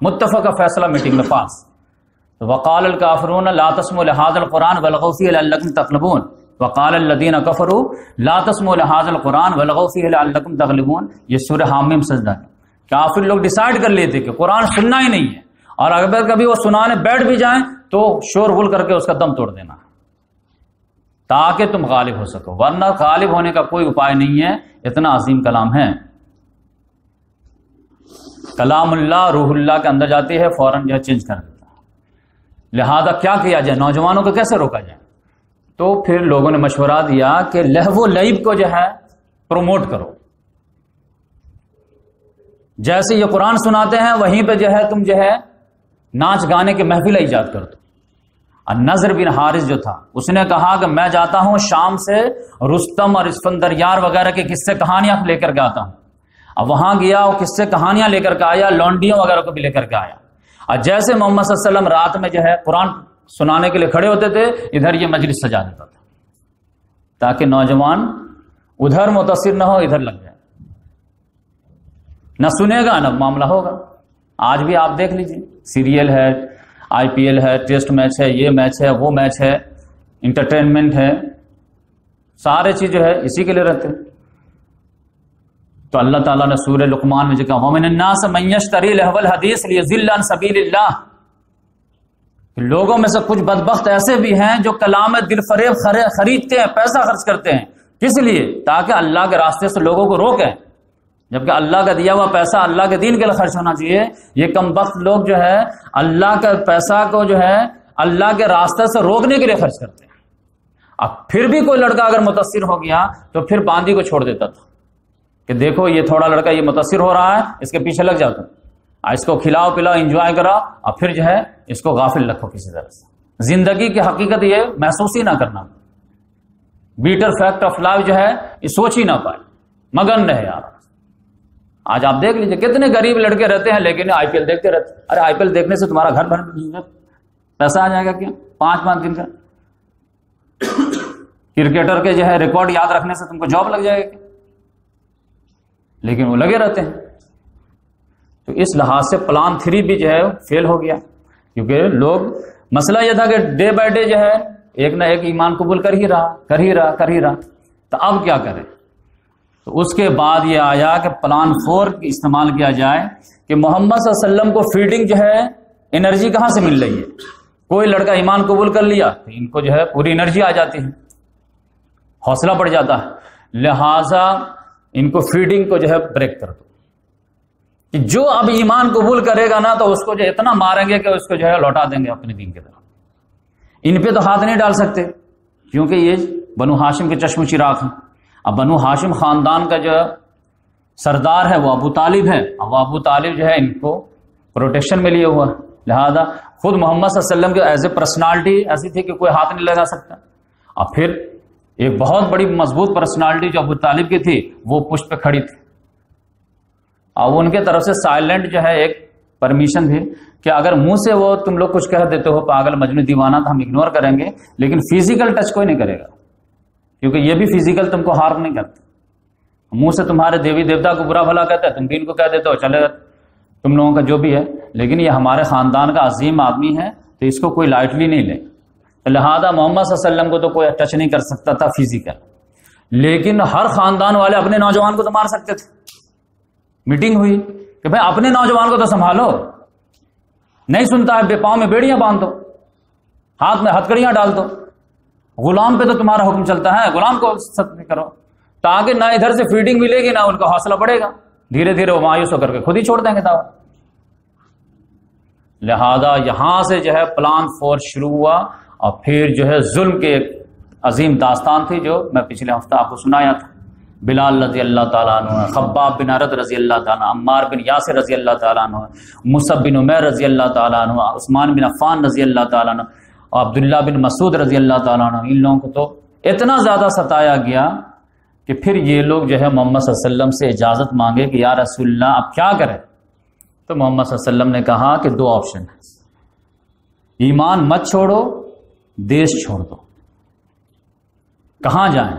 متفقہ فیصلہ میٹنگ میں پاس۔ وقال الکافرون لا تسمعوا لهذا القرآن والغوا فیہ لعلکم تغلبون وقال الذین کفروا لا تسمعوا لهذا القرآن والغوا فیہ لعلکم تغلبون۔ یہ سورہ حامیم سجدہ ہے۔ کافر لوگ ڈیسائیڈ کر لیتے کہ قرآن سننا ہی نہیں ہے، اور اگر کبھی وہ سنانے بیٹھ بھی جائیں تو شور غل کر کے اس کا دم توڑ دینا تاکہ تم غالب ہو سکو، ورنہ غالب ہونے کا کوئی اپائے نہیں ہے۔ اتنا عظیم کلام ہے، کلام اللہ روح اللہ کے اندر جاتی ہے، فوراً جو ہے چینج کر دیتا ہے۔ لہذا کیا کیا جائے، نوجوانوں کو کیسے روکا جائے؟ تو پھر لوگوں نے مشورہ دیا کہ لہو و لعب کو جو ہے پروموٹ کرو، جیسے یہ قرآن سناتے ہیں وہیں پہ جو ہے تم جو ہے ناچ گانے کے محفل ایجاد کر دو۔ النضر بن حارث جو تھا اس نے کہا کہ میں جاتا ہوں شام سے رستم اور اسفندیار وغیرہ کے قصے کہانیاں لے کر کے آتا ہوں۔ اب وہاں گیا وہ قصے کہانیاں لے کر کے آیا، لونڈیوں وغیرہ کو بھی لے کر کے آیا، اور جیسے محمد صلی اللہ علیہ وسلم رات میں جو ہے قرآن سنانے کے لیے کھڑے ہوتے تھے، ادھر یہ مجلس سجا دیتا تھا تاکہ نوجوان ادھر متاثر نہ ہو، ادھر لگ جائے، نہ سنے گا نہ معاملہ ہوگا۔ آج بھی آپ دیکھ لیجیے، سیریل ہے، آئی پی ایل ہے، ٹیسٹ میچ ہے، یہ میچ ہے، وہ میچ ہے، انٹرٹینمنٹ ہے، سارے چیز جو ہے اسی کے لیے رہتے ہیں۔ تو اللہ تعالیٰ نے سورہ لقمان میں جو کہا وَمِنَ النَّاسِ مَن يَشْتَرِي لَهْوَ الْحَدِيثِ لِيُضِلَّ عَن سَبِيلِ اللَّهِ، لوگوں میں سے کچھ بدبخت ایسے بھی ہیں جو کلام دل فریب خریدتے ہیں، پیسہ خرچ کرتے ہیں، کس لیے؟ تاکہ اللہ کے راستے سے لوگوں کو روکیں، جبکہ اللہ کا دیا ہوا پیسہ اللہ کے دین کے لیے خرچ ہونا چاہیے۔ یہ کم بخت لوگ جو ہے اللہ کا پیسہ کو جو ہے اللہ کے راستے سے روکنے کے لیے خرچ کرتے ہیں۔ اب پھر بھی کوئی لڑکا اگر متاثر ہو گیا تو پھر باندھی کو چھوڑ دیتا تھا کہ دیکھو یہ تھوڑا لڑکا یہ متاثر ہو رہا ہے، اس کے پیچھے لگ جاتا، اس کو کھلاؤ پلاؤ، انجوائے کراؤ، اور پھر جو ہے اس کو غافل رکھو کسی طرح سے۔ زندگی کی حقیقت یہ محسوس ہی نہ کرنا، بیٹر فیکٹ آف لائف جو ہے یہ سوچ ہی نہ پائے، مگن رہے یار۔ آج آپ دیکھ لیجئے کتنے غریب لڑکے رہتے ہیں لیکن آئی پی ایل دیکھتے رہتے ہیں۔ ارے آئی پی ایل دیکھنے سے تمہارا گھر بھر پیسہ آ جائے گا کیا؟ 5 دن کا کرکٹر کے جو ہے ریکارڈ یاد رکھنے سے تم کو جاب لگ جائے گا کیا؟ لیکن وہ لگے رہتے ہیں۔ تو اس لحاظ سے پلان 3 بھی جو ہے فیل ہو گیا، کیونکہ لوگ مسئلہ یہ تھا کہ ڈے بائی ڈے جو ہے ایک نہ ایک ایمان قبول کر ہی رہا، تو اب کیا کریں؟ تو اس کے بعد یہ آیا کہ پلان 4 استعمال کیا جائے کہ محمد صلی اللہ علیہ وسلم کو فیڈنگ جو ہے انرجی کہاں سے مل رہی ہے؟ کوئی لڑکا ایمان قبول کر لیا تو ان کو جو ہے پوری انرجی آ جاتی ہے، حوصلہ بڑھ جاتا ہے، لہذا ان کو فیڈنگ کو جو ہے بریک کر دو کہ جو اب ایمان قبول کرے گا نا تو اس کو جو اتنا ماریں گے کہ اس کو جو ہے لوٹا دیں گے اپنے دین کی طرف۔ ان پہ تو ہاتھ نہیں ڈال سکتے کیونکہ یہ بنو ہاشم کے چشم و چراغ ہیں۔ اب بنو ہاشم خاندان کا جو سردار ہے وہ ابو طالب ہے، اب ابو طالب جو ہے ان کو پروٹیکشن میں لیے ہوا، لہذا خود محمد صلی اللہ علیہ وسلم کے ایز اے پرسنالٹی ایسی تھی کہ کوئی ہاتھ نہیں لگا سکتا۔ اب پھر ایک بہت بڑی مضبوط پرسنالٹی جو ابو طالب کی تھی وہ پشت پہ کھڑی تھی، اور ان کے طرف سے سائلنٹ جو ہے ایک پرمیشن بھی کہ اگر منہ سے وہ تم لوگ کچھ کہہ دیتے ہو پاگل مجنون دیوانہ تو ہم اگنور کریں گے، لیکن فزیکل ٹچ کوئی نہیں کرے گا، کیونکہ یہ بھی فزیکل تم کو ہارم نہیں کرتے۔ منہ سے تمہارے دیوی دیوتا کو برا بھلا کہتے ہیں، تم بھی ان کو کہہ دیتے ہو، چلے تم لوگوں کا جو بھی ہے، لیکن یہ ہمارے خاندان کا عظیم آدمی ہے تو اس کو کوئی لائٹلی نہیں لے۔ لہذا محمد صلی اللہ علیہ وسلم کو تو کوئی ٹچ نہیں کر سکتا تھا فزیکل، لیکن ہر خاندان والے اپنے نوجوان کو تو مار سکتے تھے۔ میٹنگ ہوئی کہ بھائی اپنے نوجوان کو تو سنبھالو، نہیں سنتا ہے بے پاؤں میں بیڑیاں باندھ دو، ہاتھ میں ہتکڑیاں ڈال دو، غلام پہ تو تمہارا حکم چلتا ہے، غلام کو ستم کرو، تاکہ نہ ادھر سے فیڈنگ ملے گی نہ ان کا حوصلہ بڑھے گا، دھیرے دھیرے وہ مایوس ہو کر کے خود ہی چھوڑ دیں گے دعوت۔ لہذا یہاں سے جو ہے پلان 4 شروع ہوا، اور پھر جو ہے ظلم کے ایک عظیم داستان تھی جو میں پچھلے ہفتہ آپ کو سنایا تھا۔ بلال رضی اللہ تعالیٰ عنہ، خباب بن عرد رضی اللہ تعالیٰ عنہ، عمار بن یاسر رضی اللہ تعالیٰ عنہ، مصعب بن عمیر رضی اللہ تعالیٰ عنہ، عثمان بن عفان رضی اللہ تعالیٰ عنہ، اور عبداللہ بن مسعود رضی اللہ تعالیٰ عنہ۔ ان لوگوں کو تو اتنا زیادہ ستایا گیا کہ پھر یہ لوگ جو ہے محمد صلی اللہ علیہ وسلم سے اجازت مانگے کہ یا رسول اللہ اب کیا کریں، تو محمد صلی اللہ علیہ وسلم نے کہا کہ دو آپشن ہے، ایمان مت چھوڑو، دیش چھوڑ دو، کہاں جائیں؟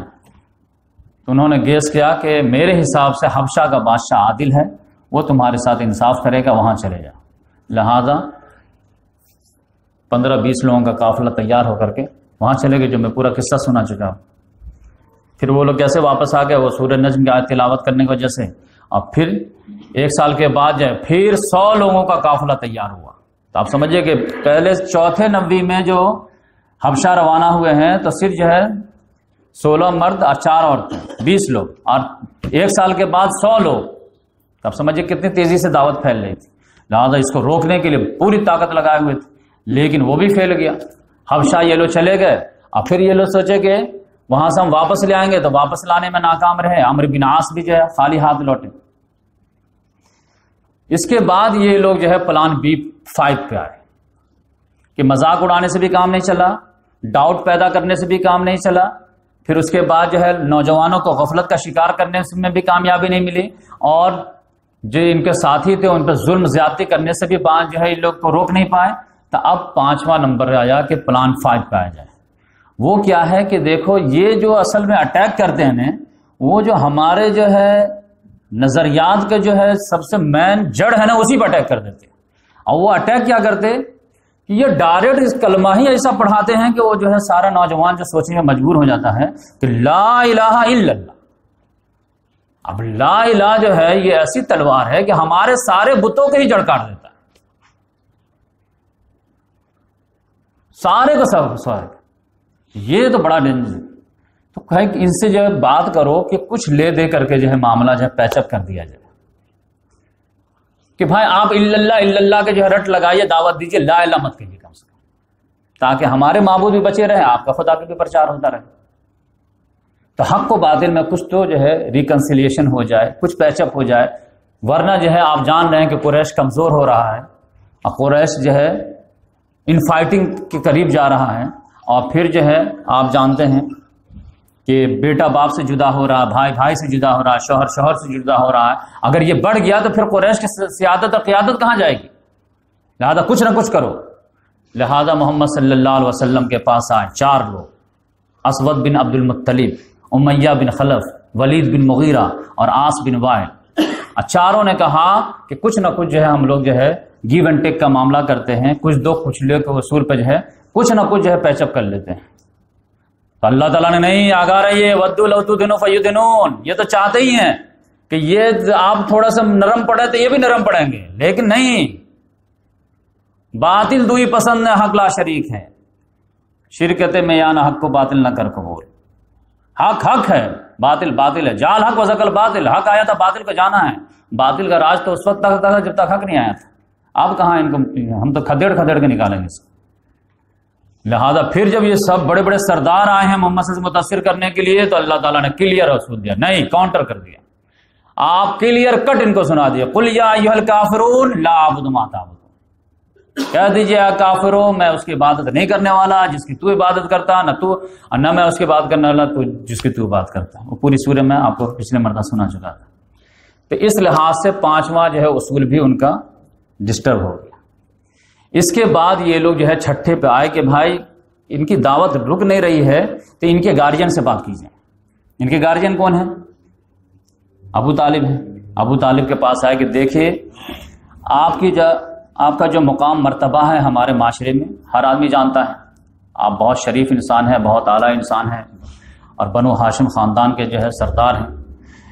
تو انہوں نے گیس کیا کہ میرے حساب سے حبشہ کا بادشاہ عادل ہے، وہ تمہارے ساتھ انصاف کرے گا، وہاں چلے جاؤ۔ لہذا 15-20 لوگوں کا قافلہ تیار ہو کر کے وہاں چلے گئے، جو میں پورا قصہ سنا چکا ہوں۔ پھر وہ لوگ کیسے واپس آ گئے؟ وہ سورہ نجم کی آیت تلاوت کرنے کی وجہ سے۔ اور پھر 1 سال کے بعد جو ہے پھر 100 لوگوں کا قافلہ تیار ہوا۔ تو آپ سمجھئے کہ پہلے چوتھے نبی میں جو حبشہ روانہ ہوئے ہیں تو صرف جو ہے 16 مرد اور 4 عورتیں، 20 لوگ، اور 1 سال کے بعد 100 لوگ۔ تو آپ سمجھئے کتنی تیزی سے دعوت پھیل رہی تھی۔ لہٰذا اس کو روکنے کے لیے پوری طاقت لگائے ہوئے تھے، لیکن وہ بھی پھیل گیا۔ حبشہ یہ لوگ چلے گئے، اور پھر یہ لوگ سوچے کہ وہاں سے ہم واپس لے آئیں گے، تو واپس لانے میں ناکام رہے۔ عمرو بن عاص بھی جو ہے خالی ہاتھ لوٹے۔ اس کے بعد یہ لوگ جو ہے پلان B5 پہ آئے کہ مذاق اڑانے سے بھی کام نہیں چلا، ڈاؤٹ پیدا کرنے سے بھی کام نہیں چلا، پھر اس کے بعد جو ہے نوجوانوں کو غفلت کا شکار کرنے میں بھی کامیابی نہیں ملی، اور جو ان کے ساتھی تھے ان پہ ظلم زیادتی کرنے سے بھی جو ہے ان لوگ کو روک نہیں پائے۔ تو اب 5واں نمبر آیا کہ پلان 5 پہ آیا جائے۔ وہ کیا ہے کہ دیکھو یہ جو اصل میں اٹیک کرتے ہیں وہ جو ہمارے جو ہے نظریات کے جو ہے سب سے مین جڑ ہے نا، اسی پہ اٹیک کر دیتے۔ اور وہ اٹیک کیا کرتے کہ یہ ڈائریکٹ اس کلمہ ہی ایسا پڑھاتے ہیں کہ وہ جو ہے سارا نوجوان جو سوچنے میں مجبور ہو جاتا ہے کہ لا الہ الا اللہ۔ اب لا الہ جو ہے یہ ایسی تلوار ہے کہ ہمارے سارے بتوں کے ہی جڑ کاٹ دیتا ہے، سارے کو سب۔ یہ تو بڑا ڈینجر ہے۔ تو کہے کہ ان سے جو ہے بات کرو کہ کچھ لے دے کر کے جو ہے معاملہ جو ہے پیچ اپ کر دیا جائے، کہ بھائی آپ الا اللہ کے جو ہے رٹ لگائیے، دعوت دیجیے، لا الہ مت کہیے کم سے کم، تاکہ ہمارے معبود بھی بچے رہے، آپ کا خدا کا بھی پرچار ہوتا رہے۔ تو حق و باطل میں کچھ تو جو ہے ریکنسیلیشن ہو جائے، کچھ پیچ اپ ہو جائے، ورنہ جو ہے آپ جان رہے ہیں کہ قریش کمزور ہو رہا ہے، اور قریش جو ہے ان فائٹنگ کے قریب جا رہا ہے، اور پھر جو ہے آپ جانتے ہیں کہ بیٹا باپ سے جدا ہو رہا ہے، بھائی بھائی سے جدا ہو رہا ہے، شوہر شوہر سے جدا ہو رہا ہے۔ اگر یہ بڑھ گیا تو پھر قریش کی سیادت اور قیادت کہاں جائے گی؟ لہذا کچھ نہ کچھ کرو۔ لہذا محمد صلی اللہ علیہ وسلم کے پاس آئے 4 لوگ، اسود بن عبد المطلب، امیہ بن خلف، ولید بن مغیرہ اور عاص بن وائل۔ چاروں نے کہا کہ کچھ نہ کچھ جو ہے ہم لوگ جو ہے گیو اینڈ ٹیک کا معاملہ کرتے ہیں، کچھ دو کچھ لے کے اصول پہ جو ہے کچھ نہ کچھ جو ہے پیچ اپ کر لیتے ہیں۔ تو اللہ تعالیٰ نے نہیں آگاہ رہیے، ودوا لو تدہنوا فیدہنون، یہ تو چاہتے ہی ہیں کہ یہ آپ تھوڑا سا نرم پڑے تو یہ بھی نرم پڑیں گے، لیکن نہیں، باطل دوئی پسند ہے، حق لا شریک ہے۔ شرکت میں یا نہ حق کو باطل نہ کر قبول، حق حق ہے، باطل باطل ہے، جال حق و زکل باطل، حق آیا تھا باطل کو جانا ہے۔ باطل کا راج تو اس وقت تک تھا جب تک حق نہیں آیا تھا، اب کہاں ان کو، ہم تو کھدیڑ کھدیڑ کے نکالیں گے اس کو۔ لہذا پھر جب یہ سب بڑے بڑے سردار آئے ہیں محمد سے متاثر کرنے کے لیے، تو اللہ تعالیٰ نے کلیئر اصول دیا، نہیں کاؤنٹر کر دیا، آپ کلیئر کٹ ان کو سنا دیا، قل یا ایھا الکافرون لا اعبد ما تعبدون، کہہ دیجئے اے کافروں میں اس کی عبادت نہیں کرنے والا جس کی تو عبادت کرتا، نہ تو اور نہ میں اس کی بات کرنے والا تو جس کی تو بات کرتا۔ وہ پوری سورہ میں آپ کو پچھلے مرتبہ سنا چکا تھا۔ تو اس لحاظ سے 5واں جو ہے اصول بھی ان کا ڈسٹرب ہو گیا۔ اس کے بعد یہ لوگ جو ہے 6 پہ آئے کہ بھائی ان کی دعوت رک نہیں رہی ہے تو ان کے گارجین سے بات کیجیے۔ ان کے گارجین کون ہیں؟ ابو طالب ہیں۔ ابو طالب کے پاس آئے کہ دیکھیے آپ کا جو مقام مرتبہ ہے ہمارے معاشرے میں ہر آدمی جانتا ہے، آپ بہت شریف انسان ہیں، بہت اعلیٰ انسان ہیں، اور بنو ہاشم خاندان کے جو ہے سردار ہیں،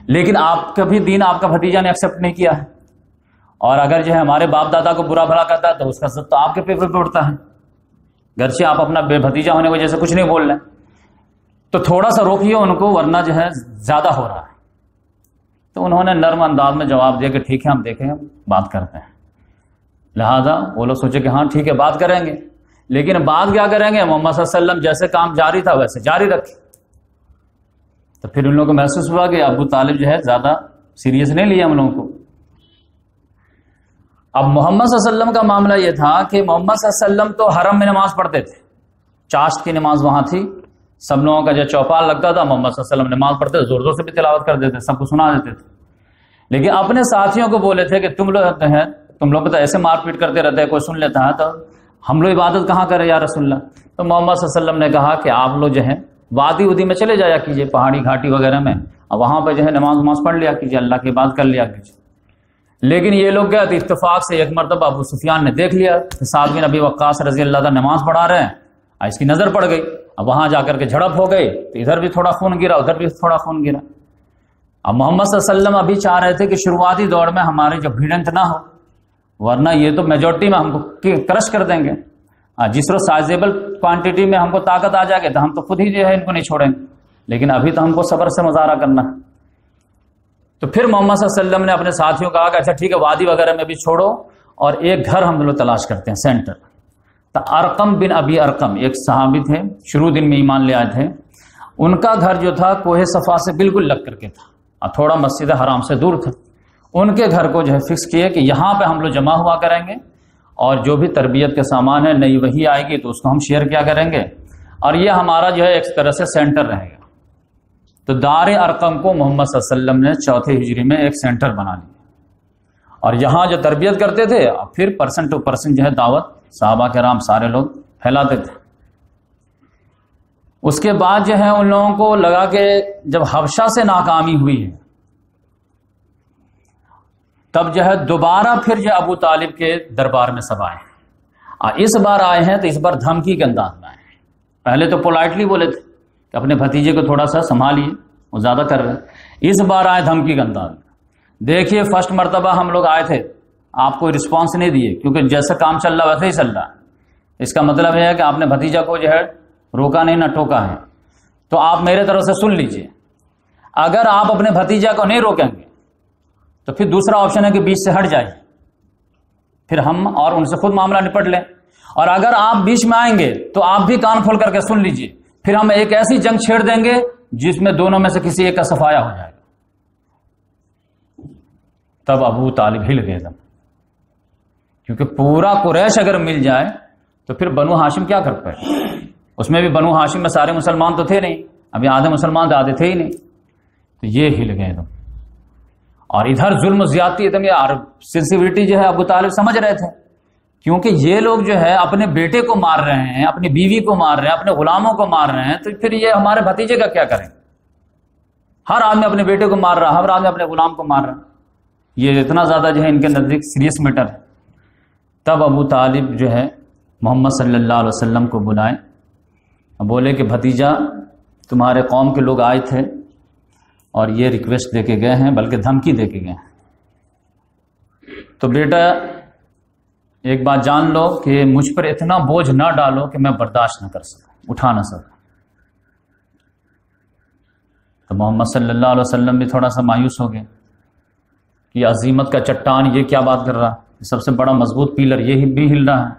لیکن آپ کا بھی دین آپ کا بھتیجا نے ایکسیپٹ نہیں کیا ہے، اور اگر جو ہے ہمارے باپ دادا کو برا بھلا کرتا ہے تو اس کا سب تو آپ کے پیپر پہ اٹھتا ہے، گرچہ آپ اپنا بے بھتیجا ہونے کی وجہ سے کچھ نہیں بول رہے، تو تھوڑا سا روکیے ان کو ورنہ جو ہے زیادہ ہو رہا ہے۔ تو انہوں نے نرم انداز میں جواب دیا کہ ٹھیک ہے ہم دیکھیں بات کرتے ہیں۔ لہذا وہ لوگ سوچے کہ ہاں ٹھیک ہے بات کریں گے، لیکن بات کیا کریں گے، محمد صلی اللہ علیہ وسلم جیسے کام جاری تھا ویسے جاری رکھے۔ تو پھر ان لوگوں کو محسوس ہوا کہ ابو طالب جو ہے زیادہ سیریس نہیں لیا ہم لوگوں کو۔ اب محمد صلی اللہ علیہ وسلم کا معاملہ یہ تھا کہ محمد صلی اللہ علیہ وسلم تو حرم میں نماز پڑھتے تھے، چاشت کی نماز وہاں تھی، سب لوگوں کا جو چوپال لگتا تھا، محمد صلی اللہ علیہ وسلم نماز پڑھتے تھے، زور زور سے بھی تلاوت کر دیتے، سب کو سنا دیتے تھے، لیکن اپنے ساتھیوں کو بولے تھے کہ تم لوگ ہیں تم لوگ پتہ ایسے مار پیٹ کرتے رہتے ہیں، کوئی سن لیتا ہے تو ہم لوگ عبادت کہاں کریں یا رسول اللہ؟ تو محمد صلی اللہ علیہ وسلم نے کہا کہ آپ لوگ جو ہے وادی ودی میں چلے جایا کیجیے، پہاڑی گھاٹی وغیرہ میں، اور وہاں پہ جو ہے نماز پڑھ لیا کیجیے، اللہ کی بات کر لیا کیجیے۔ لیکن یہ لوگ گئے تو اتفاق سے ایک مرتبہ ابو سفیان نے دیکھ لیا کہ سعد بن ابی وقاص رضی اللہ عنہ نماز پڑھا رہے ہیں، اس کی نظر پڑ گئی، اب وہاں جا کر کے جھڑپ ہو گئی، تو ادھر بھی تھوڑا خون گرا، ادھر بھی تھوڑا خون گرا۔ اب محمد صلی اللہ علیہ وسلم ابھی چاہ رہے تھے کہ شروعاتی دور میں ہمارے جو بھیڑنت نہ ہو، ورنہ یہ تو میجورٹی میں ہم کو کرش کر دیں گے، جس روز سائزیبل کوانٹٹی میں ہم کو طاقت آ جائے گی تو ہم تو خود ہی جو ہے ان کو نہیں چھوڑیں گے، لیکن ابھی تو ہم کو صبر سے مظاہرہ کرنا ہے۔ تو پھر محمد صلی اللہ علیہ وسلم نے اپنے ساتھیوں کو کہا کہ اچھا ٹھیک ہے، وادی وغیرہ میں بھی چھوڑو، اور ایک گھر ہم لوگ تلاش کرتے ہیں سینٹر۔ تو ارقم بن ابی ارقم ایک صحابی تھے، شروع دن میں ایمان لے آئے تھے، ان کا گھر جو تھا کوہ صفا سے بالکل لگ کر کے تھا اور تھوڑا مسجد حرام سے دور تھا۔ ان کے گھر کو جو ہے فکس کیے کہ یہاں پہ ہم لوگ جمع ہوا کریں گے، اور جو بھی تربیت کے سامان ہے، نئی وحی آئے گی تو اس کو ہم شیئر کیا کریں گے، اور یہ ہمارا جو ہے ایک طرح سے سینٹر رہے گا۔ تو دار ارقم کو محمد صلی اللہ علیہ وسلم نے 4 ہجری میں ایک سینٹر بنا لیا، اور یہاں جو تربیت کرتے تھے، پھر پرسن ٹو پرسن جو ہے دعوت صحابہ کرام سارے لوگ پھیلاتے تھے۔ اس کے بعد جو ہے ان لوگوں کو لگا کہ جب حبشہ سے ناکامی ہوئی ہے، تب جو ہے دوبارہ پھر جو ابو طالب کے دربار میں سب آئے ہیں، اور اس بار آئے ہیں تو اس بار دھمکی کے انداز میں آئے ہیں۔ پہلے تو پولائٹلی بولے تھے کہ اپنے بھتیجے کو تھوڑا سا سنبھالیے، وہ زیادہ کر رہے ہیں، اس بار آئے دھمکی کے انداز میں۔ دیکھیے فرسٹ مرتبہ ہم لوگ آئے تھے، آپ کو رسپانس نہیں دیے، کیونکہ جیسا کام چل رہا ویسے ہی چل رہا ہے۔ اس کا مطلب یہ ہے کہ آپ نے بھتیجا کو جو ہے روکا نہیں نہ ٹوکا ہے، تو آپ میرے طرف سے سن لیجئے، اگر آپ اپنے بھتیجا کو نہیں روکیں گے تو پھر دوسرا آپشن ہے کہ بیچ سے ہٹ جائیے، پھر ہم اور ان سے خود معاملہ نپٹ لیں، اور اگر آپ بیچ میں آئیں گے تو آپ بھی کان کھول کر کے سن لیجئے، پھر ہم ایک ایسی جنگ چھیڑ دیں گے جس میں دونوں میں سے کسی ایک کا صفایا ہو جائے گا۔ تب ابو طالب ہل گئے دم، کیونکہ پورا قریش اگر مل جائے تو پھر بنو ہاشم کیا کر پائے؟ اس میں بھی بنو ہاشم میں سارے مسلمان تو تھے نہیں، ابھی آدھے مسلمان تو آدھے تھے ہی نہیں، تو یہ ہل گئے دم۔ اور ادھر ظلم و زیادتی ایک دم، یہ سینسیویٹی جو ہے ابو طالب سمجھ رہے تھے، کیونکہ یہ لوگ جو ہے اپنے بیٹے کو مار رہے ہیں، اپنی بیوی کو مار رہے ہیں، اپنے غلاموں کو مار رہے ہیں، تو پھر یہ ہمارے بھتیجے کا کیا کریں؟ ہر آدمی اپنے بیٹے کو مار رہا ہے، ہر آدمی اپنے غلام کو مار رہا ہے، یہ اتنا زیادہ جو ہے ان کے نزدیک سیریس میٹر ہے۔ تب ابو طالب جو ہے محمد صلی اللہ علیہ وسلم کو بلائے، بولے کہ بھتیجا تمہارے قوم کے لوگ آئے تھے اور یہ ریکویسٹ دے کے گئے ہیں، بلکہ دھمکی دے کے گئے ہیں، تو بیٹا ایک بات جان لو کہ مجھ پر اتنا بوجھ نہ ڈالو کہ میں برداشت نہ کر سکوں، اٹھا نہ سکوں۔ تو محمد صلی اللہ علیہ وسلم بھی تھوڑا سا مایوس ہو گئے کہ عظیمت کا چٹان یہ کیا بات کر رہا ہے، سب سے بڑا مضبوط پیلر یہ بھی ہل رہا ہے۔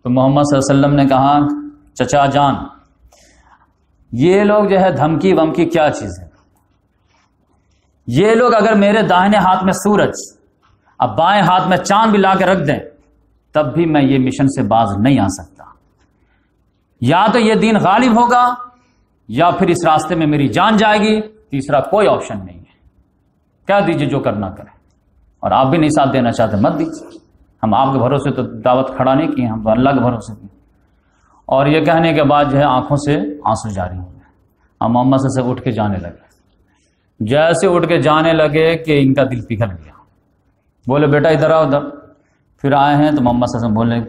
تو محمد صلی اللہ علیہ وسلم نے کہا چچا جان، یہ لوگ جو ہے دھمکی ومکی کیا چیز ہے؟ یہ لوگ اگر میرے داہنے ہاتھ میں سورج اب بائیں ہاتھ میں چاند بھی لا کے رکھ دیں تب بھی میں یہ مشن سے باز نہیں آ سکتا، یا تو یہ دین غالب ہوگا یا پھر اس راستے میں میری جان جائے گی، تیسرا کوئی آپشن نہیں ہے۔ کہہ دیجئے جو کرنا کرے، اور آپ بھی نہیں ساتھ دینا چاہتے مت دیجیے، ہم آپ کے بھروسے تو دعوت کھڑا نہیں کی، ہم تو اللہ کے بھروسے کی۔ اور یہ کہنے کے بعد جو ہے آنکھوں سے آنسو جاری ہو گئے، ہم محمد سے اٹھ کے جانے لگے۔ جیسے اٹھ کے جانے لگے کہ ان کا دل پگھل گیا، بولے بیٹا ادھر آؤ ادھر۔ پھر آئے ہیں تو محمد صلی اللہ علیہ وسلم بولے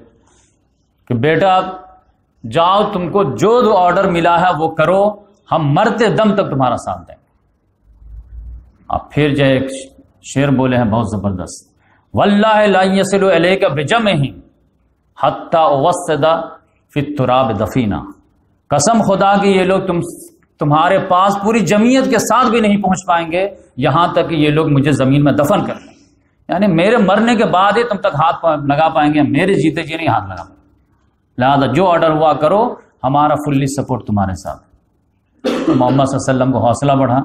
کہ بیٹا جاؤ، تم کو جو آرڈر ملا ہے وہ کرو، ہم مرتے دم تک تمہارا ساتھ دیں گے۔ اب پھر جو ایک شعر بولے ہیں بہت زبردست، واللہ لا یصل الیک بجمعہ حتی اوسد فی التراب دفینا، قسم خدا کی یہ لوگ تمہارے پاس پوری جمعیت کے ساتھ بھی نہیں پہنچ پائیں گے یہاں تک کہ یہ لوگ مجھے زمین میں دفن کر دیں، یعنی میرے مرنے کے بعد ہی تم تک ہاتھ لگا پائیں گے، میرے جیتے جی نہیں ہاتھ لگا پائیں گے، لہذا جو آرڈر ہوا کرو، ہمارا فلی سپورٹ تمہارے ساتھ۔ تو محمد صلی اللہ علیہ وسلم کو حوصلہ بڑھا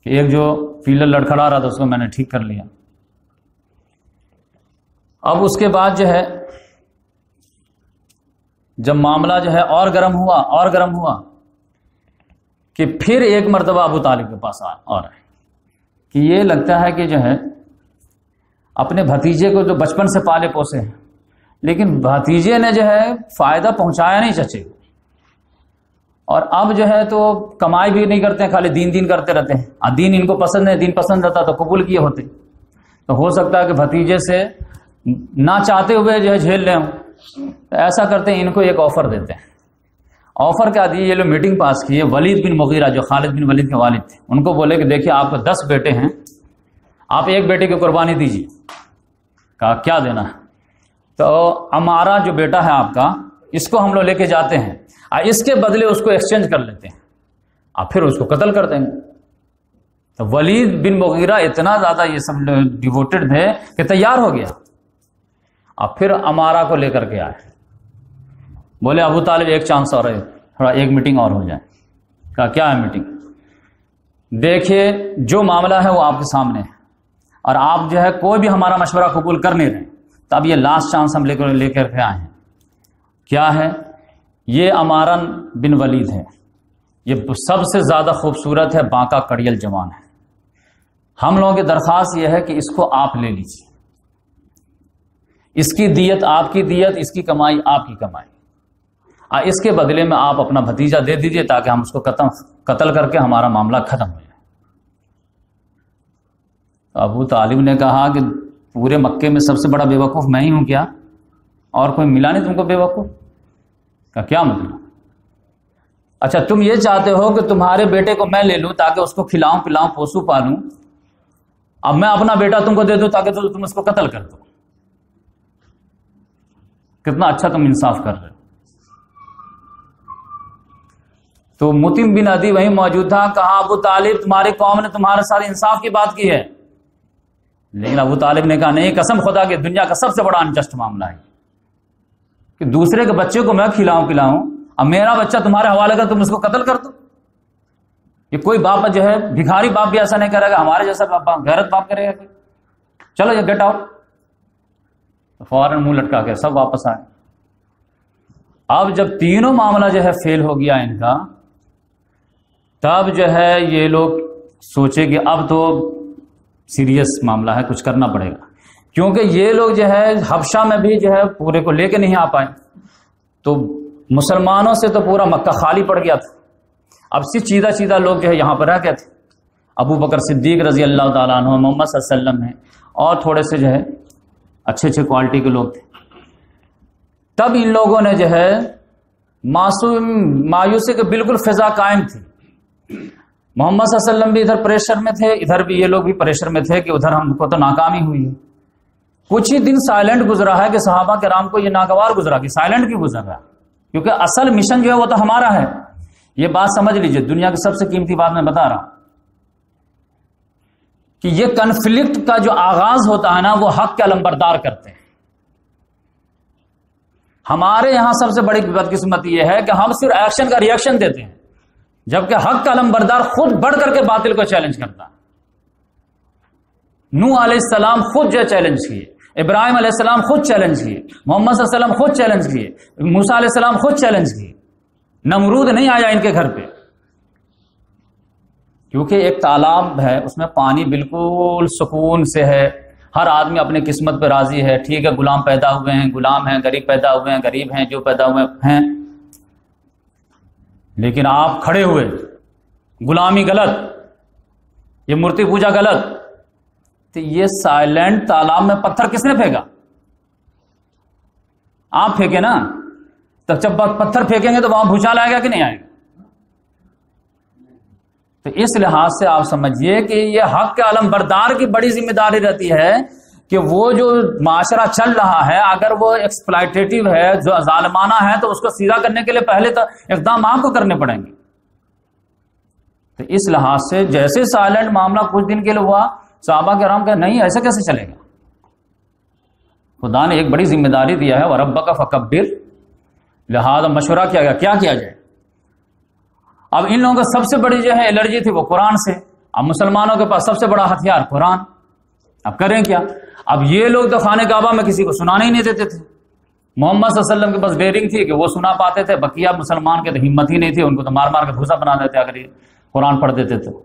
کہ ایک جو فیلر لڑکھڑا رہا تھا اس کو میں نے ٹھیک کر لیا۔ اب اس کے بعد جو ہے جب معاملہ جو ہے اور گرم ہوا کہ پھر ایک مرتبہ ابو طالب کے پاس اور ہے کہ یہ لگتا ہے کہ جو ہے اپنے بھتیجے کو جو بچپن سے پالے پوسے ہیں، لیکن بھتیجے نے جو ہے فائدہ پہنچایا نہیں چچے کو، اور اب جو ہے تو کمائی بھی نہیں کرتے ہیں، خالی دین کرتے رہتے ہیں۔ دین ان کو پسند ہے، دین پسند رہتا تو قبول کیے ہوتے، تو ہو سکتا ہے کہ بھتیجے سے نہ چاہتے ہوئے جو ہے جھیل لیں ہوں۔ تو ایسا کرتے ہیں، ان کو ایک آفر دیتے ہیں۔ آفر کیا دی؟ یہ لوگ میٹنگ پاس کی ہے، ولید بن مغیرہ جو خالد بن ولید کے والد تھے، ان کو بولے کہ دیکھیے آپ کو 10 بیٹے ہیں، آپ ایک بیٹے کی قربانی دیجیے۔ کہا کیا دینا ہے؟ تو ہمارا جو بیٹا ہے آپ کا، اس کو ہم لوگ لے کے جاتے ہیں اور اس کے بدلے اس کو ایکسچینج کر لیتے ہیں اور پھر اس کو قتل کر دیں گے۔ تو ولید بن مغیرہ اتنا زیادہ یہ سب ڈیووٹڈ تھے کہ تیار ہو گیا، اور پھر امارہ کو لے کر کے آئے، بولے ابو طالب ایک چانس اور ہے، تھوڑا ایک میٹنگ اور ہو جائے۔ کہا کیا ہے میٹنگ؟ دیکھیے جو معاملہ ہے وہ آپ کے سامنے ہے، اور آپ جو ہے کوئی بھی ہمارا مشورہ قبول کر نہیں رہے، تو اب یہ لاسٹ چانس ہم لے کر کے آئے ہیں۔ کیا ہے؟ یہ امارہ بن ولید ہے، یہ سب سے زیادہ خوبصورت ہے، بانکا کڑیل جوان ہے۔ ہم لوگوں کی درخواست یہ ہے کہ اس کو آپ لے لیجیے، اس کی دیت آپ کی دیت، اس کی کمائی آپ کی کمائی، اور اس کے بدلے میں آپ اپنا بھتیجا دے دیجیے تاکہ ہم اس کو قتل کر کے ہمارا معاملہ ختم ہو جائے۔ تو ابو طالب نے کہا کہ پورے مکے میں سب سے بڑا بے وقوف میں ہی ہوں کیا؟ اور کوئی ملا نہیں تم کو بے وقوف؟ کا کیا مطلب؟ اچھا تم یہ چاہتے ہو کہ تمہارے بیٹے کو میں لے لوں تاکہ اس کو کھلاؤں پلاؤں پوسوں پالوں، اب میں اپنا بیٹا تم کو دے دوں تاکہ تم اس کو قتل کر دو؟ کتنا اچھا تم انصاف کر رہے ہو۔ تو مطعم بن عدی وہیں موجود تھا، کہا ابو طالب تمہاری قوم نے تمہارے ساتھ انصاف کی بات کی ہے، لیکن ابو طالب نے کہا نہیں، قسم خدا کہ دنیا کا سب سے بڑا انجسٹ معاملہ ہے کہ دوسرے کے بچے کو میں کھلاؤں پلاؤں، اب میرا بچہ تمہارے حوالے کر تم اس کو قتل کر دو۔ یہ کوئی باپ جو ہے بھکاری باپ بھی ایسا نہیں کرے گا، ہمارے جیسا باپ غیرت باپ کرے گا۔ چلو یہ گیٹ آؤٹ، فوراً منہ لٹکا کے سب واپس آئے۔ اب جب تینوں معاملہ جو ہے فیل ہو گیا ان کا، تب جو ہے یہ لوگ سوچے کہ اب تو سیریس معاملہ ہے، کچھ کرنا پڑے گا، کیونکہ یہ لوگ جو ہے حبشہ میں بھی جو ہے پورے کو لے کے نہیں آ پائے، تو مسلمانوں سے تو پورا مکہ خالی پڑ گیا تھا، اب صرف چیدہ لوگ جو ہے یہاں پر رہ گئے تھے، ابو بکر صدیق رضی اللہ تعالیٰ عنہ، محمد صلی اللہ علیہ وسلم ہیں، اور تھوڑے سے جو ہے اچھے کوالٹی کے لوگ تھے۔ تب ان لوگوں نے جو ہے مایوسی کے بالکل فضا قائم تھی، محمد صلی اللہ علیہ وسلم بھی ادھر پریشر میں تھے، ادھر بھی یہ لوگ بھی پریشر میں تھے کہ ادھر ہم کو تو ناکامی ہوئی ہے۔ کچھ ہی دن سائلنٹ گزرا ہے کہ صحابہ کرام کو یہ ناگوار گزرا کہ سائلنٹ کیوں گزر رہا ہے، کیونکہ اصل مشن جو ہے وہ تو ہمارا ہے۔ یہ بات سمجھ لیجئے، دنیا کی سب سے قیمتی بات میں بتا رہا ہوں کہ یہ کنفلکٹ کا جو آغاز ہوتا ہے نا، وہ حق کے علمبردار کرتے ہیں۔ ہمارے یہاں سب سے بڑی بدقسمتی یہ ہے کہ ہم صرف ایکشن کا ریئیکشن دیتے ہیں، جبکہ حق کا علمبردار خود بڑھ کر کے باطل کو چیلنج کرتا ہے۔ نوح علیہ السلام خود جو چیلنج کیے، ابراہیم علیہ السلام خود چیلنج کیے، محمد صلی اللہ علیہ وسلم خود چیلنج کیے، موسیٰ علیہ السلام خود چیلنج کیے، نمرود نہیں آیا ان کے گھر پہ، کیونکہ ایک تالاب ہے، اس میں پانی بالکل سکون سے ہے، ہر آدمی اپنے قسمت پہ راضی ہے، ٹھیک ہے غلام پیدا ہوئے ہیں، غلام ہیں، غریب پیدا ہوئے ہیں، غریب ہیں، جو پیدا ہوئے ہیں، لیکن آپ کھڑے ہوئے، غلامی غلط، یہ مورتی پوجا غلط، تو یہ سائلنٹ تالاب میں پتھر کس نے پھینکا؟ آپ پھینکے نا، تو جب پتھر پھینکیں گے تو وہاں بھوچال آئے گا کہ نہیں آئے گا؟ تو اس لحاظ سے آپ سمجھیے کہ یہ حق کے علمبردار کی بڑی ذمہ داری رہتی ہے کہ وہ جو معاشرہ چل رہا ہے، اگر وہ ایکسپلائٹیٹو ہے، جو ظالمانہ ہے، تو اس کو سیدھا کرنے کے لیے پہلے تو اقدام آپ کو کرنے پڑیں گے۔ تو اس لحاظ سے جیسے سائلنٹ معاملہ کچھ دن کے لیے ہوا، صحابہ کرام کہ نہیں ایسا کیسے چلے گا، خدا نے ایک بڑی ذمہ داری دیا ہے، وَرَبَّكَ فَكَبِّرْ، لہذا مشورہ کیا گیا کیا کیا جائے۔ اب ان لوگوں کا سب سے بڑی جو ہے الرجی تھی وہ قرآن سے، اب مسلمانوں کے پاس سب سے بڑا ہتھیار قرآن، اب کریں کیا؟ اب یہ لوگ تو خانہ کعبہ میں کسی کو سنانے ہی نہیں دیتے تھے، محمد صلی اللہ علیہ وسلم کے پاس ڈیرنگ تھی کہ وہ سنا پاتے تھے، بقیہ مسلمان کے تو ہمت ہی نہیں تھی، ان کو تو مار مار کے بھوسا بنا دیتے اگر یہ قرآن پڑھ دیتے تو۔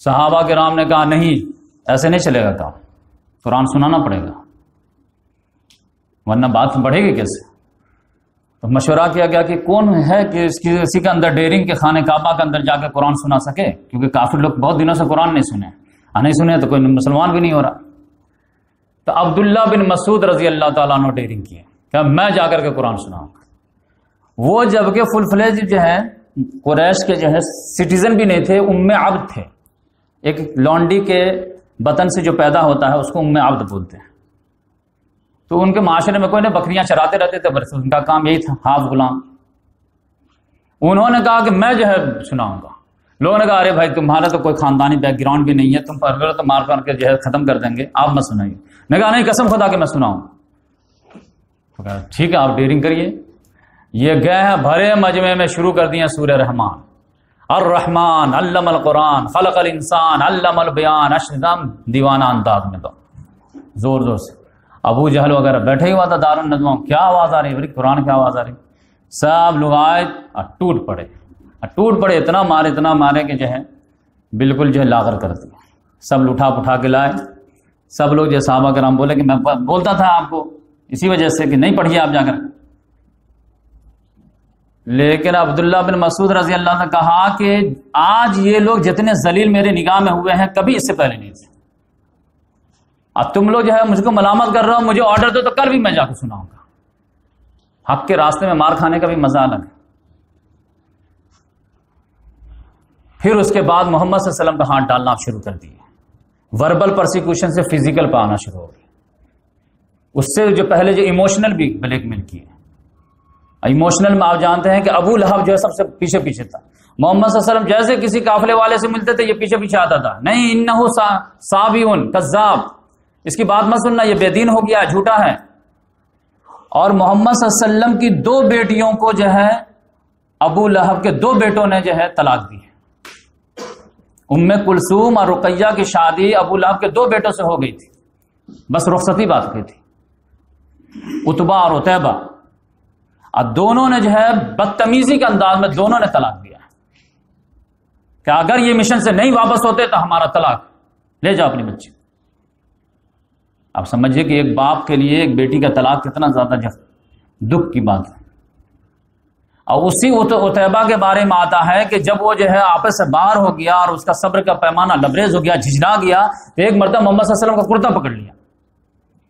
صحابہ کرام نے کہا نہیں ایسے نہیں چلے گا کام، قرآن سنانا پڑے گا، ورنہ بات بڑھے گی کیسے؟ تو مشورہ کیا گیا کہ کون ہے کہ کسی کے اندر ڈیرنگ کے خانہ کعبہ کے اندر جا کے قرآن سنا سکے، کیونکہ کافر لوگ بہت دنوں سے قرآن نہیں سنے، نہیں سنے تو کوئی مسلمان بھی نہیں ہو رہا۔ تو عبداللہ بن مسعود رضی اللہ تعالیٰ عنہ ڈیرنگ کیے کہ میں جا کر کے قرآن سناؤں گا۔ وہ جبکہ فل فلیج جو ہے قریش کے جو ہے سٹیزن بھی نہیں تھے، ام عبد تھے، ایک لونڈی کے بطن سے جو پیدا ہوتا ہے اس کو ام عبد بولتے ہیں۔ تو ان کے معاشرے میں کوئی نہیں، بکریاں چراتے رہتے تھے، بس ان کا کام یہی تھا، ہاف غلام۔ انہوں نے کہا کہ میں جو ہے سناؤں گا۔ لوگوں نے کہا ارے بھائی تمہارا تو کوئی خاندانی بیک گراؤنڈ بھی نہیں ہے، تم پر تو مار کر کے جو ہے ختم کر دیں گے، آپ مت سنائیے۔ میں کہا نہیں، قسم خدا کہ میں سناؤں گا۔ ٹھیک ہے آپ ڈیرنگ کریے۔ یہ گئے ہیں بھرے مجمع میں شروع کر دیے سورہ رحمان، الرحمن علم القرآن خلق الانسان علم البیان، اشدم دیوانہ انداز میں، تو زور زور سے ابو جہل وغیرہ بیٹھے ہی ہوا تھا دارالندوا، کیا آواز آ رہی ہے؟ قرآن کی آواز آ رہی۔ سب لوگ آئے اور ٹوٹ پڑے، اتنا مارے کہ جو ہے بالکل جو ہے لاغر کر دیا۔ سب اٹھا کے لائے، سب لوگ جو صحابہ کرام بولے کہ میں بولتا تھا آپ کو اسی وجہ سے کہ نہیں پڑھیے آپ جا کر۔ لیکن عبداللہ بن مسعود رضی اللہ نے کہا کہ آج یہ لوگ جتنے ذلیل میرے نگاہ میں ہوئے ہیں کبھی اس سے پہلے نہیں تھے۔ اب تم لوگ جو ہے مجھ کو ملامت کر رہا ہو، مجھے آرڈر دو تو کل بھی میں جا کے سناؤں گا۔ حق کے راستے میں مار کھانے کا بھی مزہ الگ ہے۔ پھر اس کے بعد محمد صلی اللہ علیہ وسلم پہ ہاتھ ڈالنا شروع کر دیے، وربل پرسیکیوشن سے فزیکل پہ آنا شروع ہو گئی۔ اس سے جو پہلے جو ایموشنل بھی بلیک میل کیے، ایموشنل میں آپ جانتے ہیں کہ ابو لہب جو ہے سب سے پیچھے تھا۔ محمد صلی اللہ علیہ وسلم جیسے کسی قافلے والے سے ملتے تھے یہ پیچھے آتا تھا، نہیں انہو صابیون کذاب، اس کی بات مت سننا، یہ بے دین ہو گیا، جھوٹا ہے۔ اور محمد صلی اللہ علیہ وسلم کی 2 بیٹیوں کو جو ہے ابو لہب کے 2 بیٹوں نے جو ہے طلاق دی ہے۔ ام کلثوم اور رقیہ کی شادی ابو لہب کے 2 بیٹوں سے ہو گئی تھی، بس رخصتی بات کی تھی، عتبہ اور عتیبہ، اور دونوں نے جو ہے بدتمیزی کے انداز میں دونوں نے طلاق دیا کہ اگر یہ مشن سے نہیں واپس ہوتے تو ہمارا طلاق، لے جاؤ اپنی بچی۔ آپ سمجھیے کہ ایک باپ کے لیے ایک بیٹی کا طلاق کتنا زیادہ دکھ کی بات ہے۔ اور اسی عتیبہ کے بارے میں آتا ہے کہ جب وہ جو ہے آپس سے باہر ہو گیا اور اس کا صبر کا پیمانہ لبریز ہو گیا، جھجنا گیا، تو ایک مرتبہ محمد صلی اللہ علیہ وسلم کا کرتا پکڑ لیا،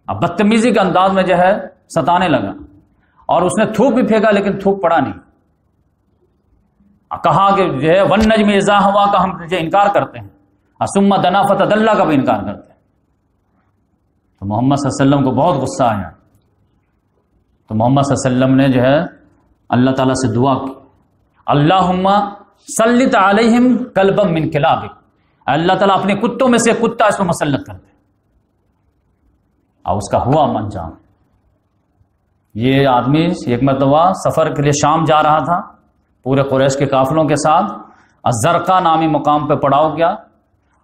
اب بدتمیزی کے انداز میں جو ہے ستانے لگا، اور اس نے تھوک بھی پھینکا لیکن تھوک پڑا نہیں۔ کہا کہ جو ہے والنجم اذا ہوا کا ہم جو انکار کرتے ہیں، ثم دنا فتدلی کا بھی انکار کرتے ہیں۔ تو محمد صلی اللہ علیہ وسلم کو بہت غصہ آیا، تو محمد صلی اللہ علیہ وسلم نے جو ہے اللہ تعالیٰ سے دعا کی، اللہم سلط علیہم کلبا من کلابک، اللہ تعالیٰ اپنے کتوں میں سے کتا اس کو مسلط کر دے۔ اور اس کا ہوا انجام، یہ آدمی ایک مرتبہ سفر کے لیے شام جا رہا تھا پورے قریش کے قافلوں کے ساتھ، الزرقہ نامی مقام پہ پڑاؤ کیا،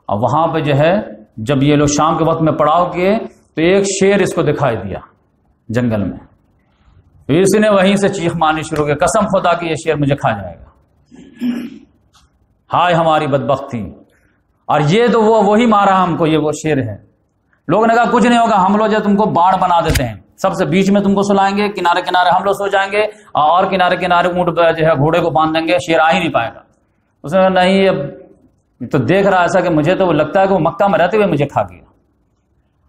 اور وہاں پہ جو ہے جب یہ لوگ شام کے وقت میں پڑاؤ کیے تو ایک شیر اس کو دکھائی دیا جنگل میں، تو اس نے وہیں سے چیخ مارنی شروع کی، قسم خدا کہ یہ شیر مجھے کھا جائے گا، ہائے ہماری بدبختی، اور یہ تو وہی مارا ہم کو، یہ وہ شیر ہے۔ لوگوں نے کہا کچھ نہیں ہوگا، ہم لوگ جو تم کو باڑ بنا دیتے ہیں، سب سے بیچ میں تم کو سلائیں گے، کنارے کنارے ہم لوگ سو جائیں گے، اور کنارے کنارے اونٹ پہ جو ہے گھوڑے کو باندھ دیں گے، شیر آ ہی نہیں پائے گا۔ اس نے کہا نہیں، اب تو دیکھ رہا ایسا کہ مجھے تو لگتا ہے کہ وہ مکہ میں رہتے ہوئے مجھے کھا گیا،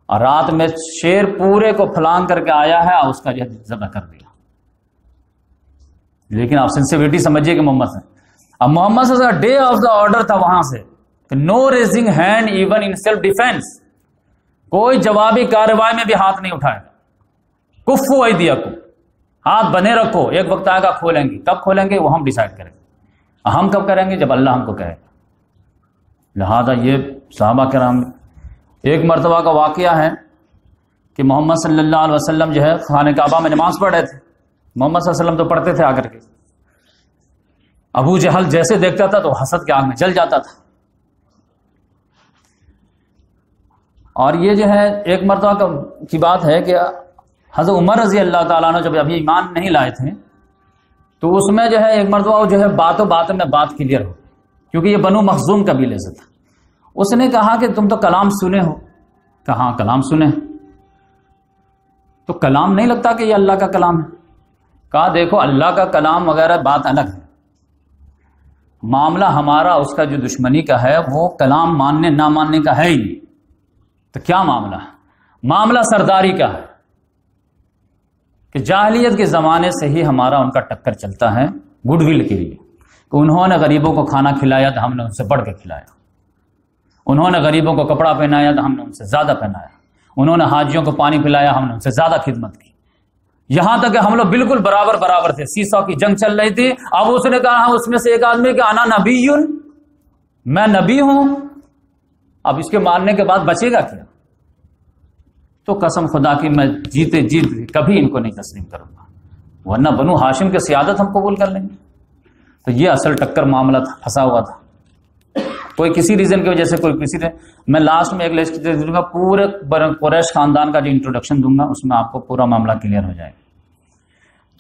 اور رات میں شیر پورے کو پھلانگ کر کے آیا ہے اور اس کا جو ذبح کر دیا۔ لیکن آپ سینسیویٹی سمجھیے کہ محمد سے، اب محمد سے ڈے آف دا آرڈر تھا وہاں سے کہ no raising hand even in self defence, کوئی جوابی کارروائی میں بھی ہاتھ نہیں اٹھائے گا، کفو ایدیکم، ہاتھ بنے رکھو، ایک وقت آئے گا کھولیں گے، کب کھولیں گے وہ ہم ڈیسائیڈ کریں گے، ہم کب کریں گے جب اللہ ہم کو کہے گا۔ لہذا یہ صحابہ کرام، ایک مرتبہ کا واقعہ ہے کہ محمد صلی اللہ علیہ وسلم جو ہے خانہ کعبہ میں نماز پڑھ رہے تھے، محمد صلی اللہ علیہ وسلم تو پڑھتے تھے آ کر کے، ابو جہل جیسے دیکھتا تھا تو حسد کے آگ میں جل جاتا تھا۔ اور یہ جو ہے ایک مرتبہ کی بات ہے کہ حضرت عمر رضی اللہ تعالیٰ عنہ جب ابھی ایمان نہیں لائے تھے تو اس میں جو ہے ایک مرتبہ وہ جو ہے باتوں باتوں میں بات کلیئر ہو، کیونکہ یہ بنو مخزوم قبیلے سے تھا۔ اس نے کہا کہ تم تو کلام سنے ہو، کہاں کلام سنے. تو کلام نہیں لگتا کہ یہ اللہ کا کلام ہے. کہا دیکھو اللہ کا کلام وغیرہ بات الگ ہے، معاملہ ہمارا اس کا جو دشمنی کا ہے وہ کلام ماننے نہ ماننے کا ہے ہی. تو کیا معاملہ ہے؟ معاملہ سرداری کا ہے کہ جاہلیت کے زمانے سے ہی ہمارا ان کا ٹکر چلتا ہے گڈ ول کے لیے، کہ انہوں نے غریبوں کو کھانا کھلایا تو ہم نے ان سے بڑھ کے کھلایا، انہوں نے غریبوں کو کپڑا پہنایا تو ہم نے ان سے زیادہ پہنایا، انہوں نے حاجیوں کو پانی پلایا ہم نے ان سے زیادہ خدمت کی، یہاں تک کہ ہم لوگ بالکل برابر تھے. سیسو کی جنگ چل رہی تھی. اب اس نے کہا اس میں سے ایک آدمی کہ انا نبی، میں نبی ہوں. اب اس کے ماننے کے بعد بچے گا کیا؟ تو قسم خدا کی میں جیتے جیت کبھی ان کو نہیں تسلیم کروں گا، ورنہ بنو ہاشم کے سیادت ہم قبول کر لیں گے. تو یہ اصل ٹکر معاملہ تھا، پھنسا ہوا تھا. کوئی کسی ریزن کی وجہ سے، کوئی کسی میں لاسٹ میں ایک لسٹ دوں گا پورے قریش خاندان کا جو انٹروڈکشن دوں گا، اس میں آپ کو پورا معاملہ کلیئر ہو جائے گا.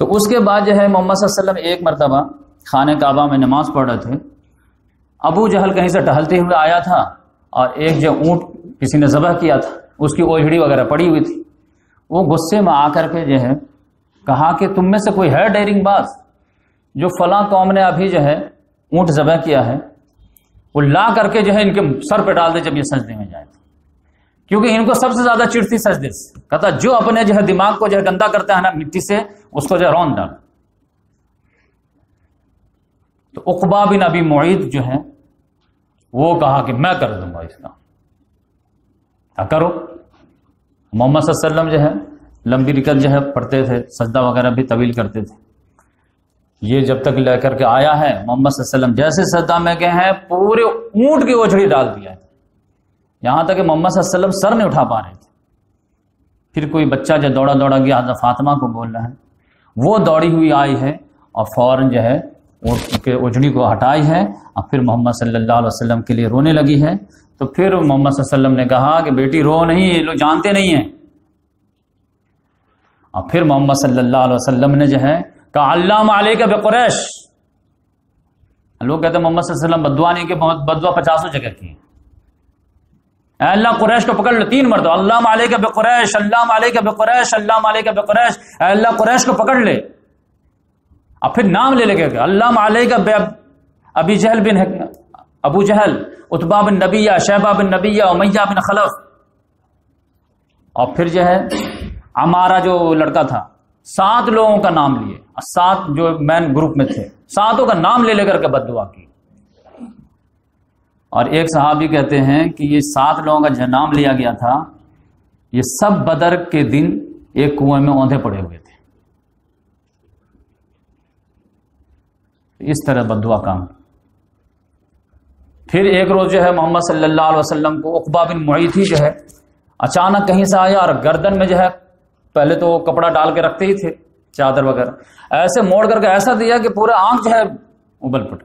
تو اس کے بعد جو ہے محمد صلی اللہ علیہ وسلم ایک مرتبہ خانہ کعبہ میں نماز پڑھ رہے تھے. ابو جہل کہیں سے ٹہلتے ہوئے آیا تھا اور ایک جو اونٹ کسی نے ذبح کیا تھا اس کی اوجھڑی وغیرہ پڑی ہوئی تھی. وہ غصے میں آ کر کے جو ہے کہا کہ تم میں سے کوئی ہے ڈیرنگ باز جو فلاں قوم نے ابھی جو ہے اونٹ ذبح کیا ہے، وہ لا کر کے جو ہے ان کے سر پہ ڈال دے جب یہ سجدے میں جائے. کیونکہ ان کو سب سے زیادہ چڑتی سجدے سے. کہتا جو اپنے جو ہے دماغ کو جو ہے گندا کرتا ہے نا مٹی سے، اس کو جو ہے رون ڈال. تو عقبہ بن ابی معیط جو ہے وہ کہا کہ میں کر دوں گا اس کا. کرو. محمد صلی اللہ علیہ وسلم جو ہے لمبی رکعت جو ہے پڑھتے تھے، سجدہ وغیرہ بھی طویل کرتے تھے. یہ جب تک لے کر کے آیا ہے محمد صلی اللہ علیہ وسلم جیسے سجدہ میں گئے ہیں پورے اونٹ کی اوجھڑی ڈال دیا ہے، یہاں تک کہ محمد صلی اللہ علیہ وسلم سر نہیں اٹھا پا رہے تھے. پھر کوئی بچہ جو دوڑا گیا حضرت فاطمہ کو بول رہا ہے، وہ دوڑی ہوئی آئی ہے اور فوراً جو ہے اوجھڑی کو ہٹائی ہے اور پھر محمد صلی اللہ علیہ وسلم کے لیے رونے لگی ہے. تو پھر محمد صلی اللہ علیہ وسلم نے کہا کہ بیٹی رو نہیں، یہ لوگ جانتے نہیں ہیں. اور پھر محمد صلی اللہ علیہ وسلم نے جو ہے کہا اللہ علیک بقریش. لوگ کہتے ہیں محمد صلی اللہ علیہ وسلم بدعا نہیں کہ بدعا 50 جگہ کی. اے اللہ قریش کو پکڑ لے 3 مرتبہ، اللہ علیک بقریش، اللہ علیک بقریش، اللہ علیک بقریش. اے اللہ قریش کو پکڑ لے. اور پھر نام لے کے اللہ علیک ابی جہل بن ابو جہل، عتبہ بن نبیہ، شیبہ بن نبیہ، امیہ بن خلف. اور پھر جو ہے ہمارا جو لڑکا تھا 7 لوگوں کا نام لیے، 7 جو مین گروپ میں تھے 7 کا نام لے کر کے بد دعا کی. اور ایک صحابی کہتے ہیں کہ یہ 7 لوگوں کا جو نام لیا گیا تھا یہ سب بدر کے دن ایک کنویں میں اوندھے پڑے ہوئے تھے. اس طرح بد دعا کام. پھر ایک روز جو ہے محمد صلی اللہ علیہ وسلم کو عقبہ بن معیط ہی جو ہے اچانک کہیں سے آیا اور گردن میں جو ہے پہلے تو وہ کپڑا ڈال کے رکھتے ہی تھے چادر وغیرہ، ایسے موڑ کر کے ایسا دیا کہ پورا آنکھ جو ہے ابل پٹ.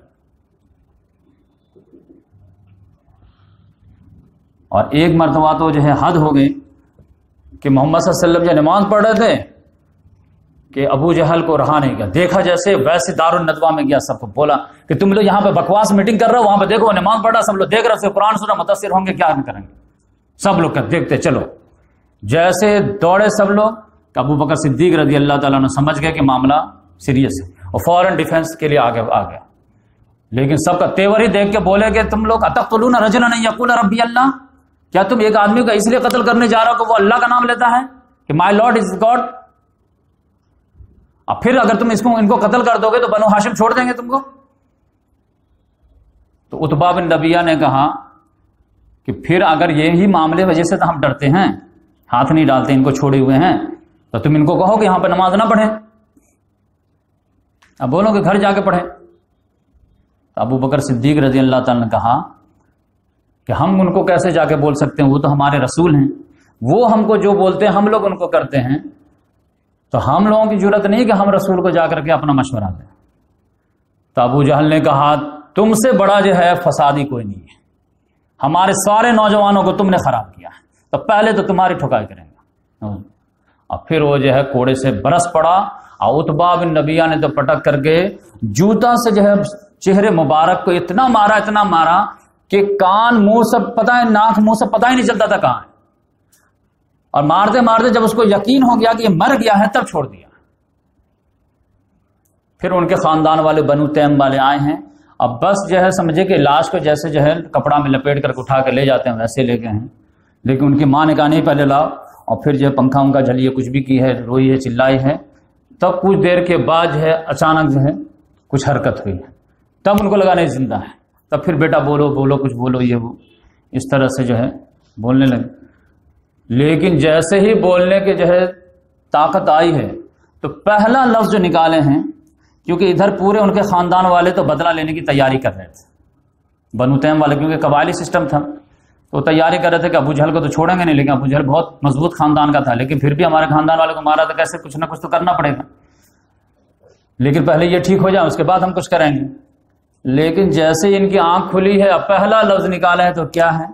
اور ایک مرتبہ تو جو ہے حد ہو گئی کہ محمد صلی اللہ علیہ وسلم جو نماز پڑھ رہے تھے کہ ابو جہل کو رہا نہیں گیا، دیکھا جیسے ویسے دارالندوا میں گیا، سب کو بولا کہ تم لوگ یہاں پہ بکواس میٹنگ کر رہے ہو، وہاں پہ دیکھو وہ نماز پڑھ رہا، سب لوگ دیکھ رہے تھے، قرآن سنا متاثر ہوں گے، کیا کریں گے. سب لوگ دیکھتے چلو. جیسے دوڑے سب لوگ، ابو بکر صدیق رضی اللہ تعالیٰ نے سمجھ گئے کہ معاملہ سیریس ہے اور فوراً ڈیفنس کے لیے آگے آ گیا. لیکن سب کا تیور ہی دیکھ کے بولے کہ تم لوگ اتقتلون رجلا یقول ربی اللہ، کیا تم ایک آدمی کو اس لیے قتل کرنے جا رہا ہو کہ وہ اللہ کا نام لیتا ہے کہ مائی لارڈ از گاڈ. اور پھر اگر تم ان کو قتل کر دو گے تو بنو ہاشم چھوڑ دیں گے تم کو. تو عتبہ بن ربیعہ نے کہا کہ پھر اگر یہی معاملے وجہ سے تو ہم ڈرتے ہیں، ہاتھ نہیں ڈالتے، ان کو چھوڑے ہوئے ہیں، تو تم ان کو کہو کہ یہاں پہ نماز نہ پڑھیں، اب بولو کہ گھر جا کے پڑھیں. تو ابو بکر صدیق رضی اللہ تعالیٰ نے کہا کہ ہم ان کو کیسے جا کے بول سکتے ہیں، وہ تو ہمارے رسول ہیں، وہ ہم کو جو بولتے ہیں ہم لوگ ان کو کرتے ہیں، تو ہم لوگوں کی ضرورت نہیں کہ ہم رسول کو جا کر کے اپنا مشورہ دیں. تو ابو جہل نے کہا تم سے بڑا جو ہے فسادی کوئی نہیں ہے، ہمارے سارے نوجوانوں کو تم نے خراب کیا ہے، تو پہلے تو تمہاری ٹھکائی کریں گا. اور پھر وہ جو ہے کوڑے سے برس پڑا اور عتبہ بن ربیعہ نے تو پٹک کر کے جوتا سے جو ہے چہرے مبارک کو اتنا مارا کہ کان منہ سب پتہ ہے، ناک منہ سب پتہ ہی نہیں چلتا تھا کہاں ہے. اور مارتے مارتے جب اس کو یقین ہو گیا کہ یہ مر گیا ہے تب چھوڑ دیا۔ پھر ان کے خاندان والے بنو تیم والے آئے ہیں، اب بس جو ہے سمجھے کہ لاش کو جیسے جو ہے کپڑا میں لپیٹ کر اٹھا کر لے جاتے ہیں ویسے لے گئے ہیں، لیکن ان کی ماں نے کہا نہیں پہلے لاؤ، اور پھر جو ہے پنکھا ان کا جھلیے کچھ بھی کی ہے، روئی ہے، چلائی ہے۔ تب کچھ دیر کے بعد جو ہے اچانک جو ہے کچھ حرکت ہوئی ہے، تب ان کو لگا نہیں زندہ ہے، تب پھر بیٹا بولو بولو کچھ بولو یہ وہ، اس طرح سے جو ہے بولنے لگے۔ لیکن جیسے ہی بولنے کے جو ہے طاقت آئی ہے تو پہلا لفظ جو نکالے ہیں، کیونکہ ادھر پورے ان کے خاندان والے تو بدلہ لینے کی تیاری کر رہے تھے، بنو تیم والے، کیونکہ قبائلی سسٹم تھا تو تیاری کر رہے تھے کہ ابو جہل کو تو چھوڑیں گے نہیں، لیکن ابو جہل بہت مضبوط خاندان کا تھا، لیکن پھر بھی ہمارے خاندان والے کو مارا تو کیسے کچھ نہ کچھ تو کرنا پڑے گا، لیکن پہلے یہ ٹھیک ہو جائے اس کے بعد ہم کچھ کریں گے۔ لیکن جیسے ان کی آنکھ کھلی ہے، اب پہلا لفظ نکالا ہے تو کیا ہے؟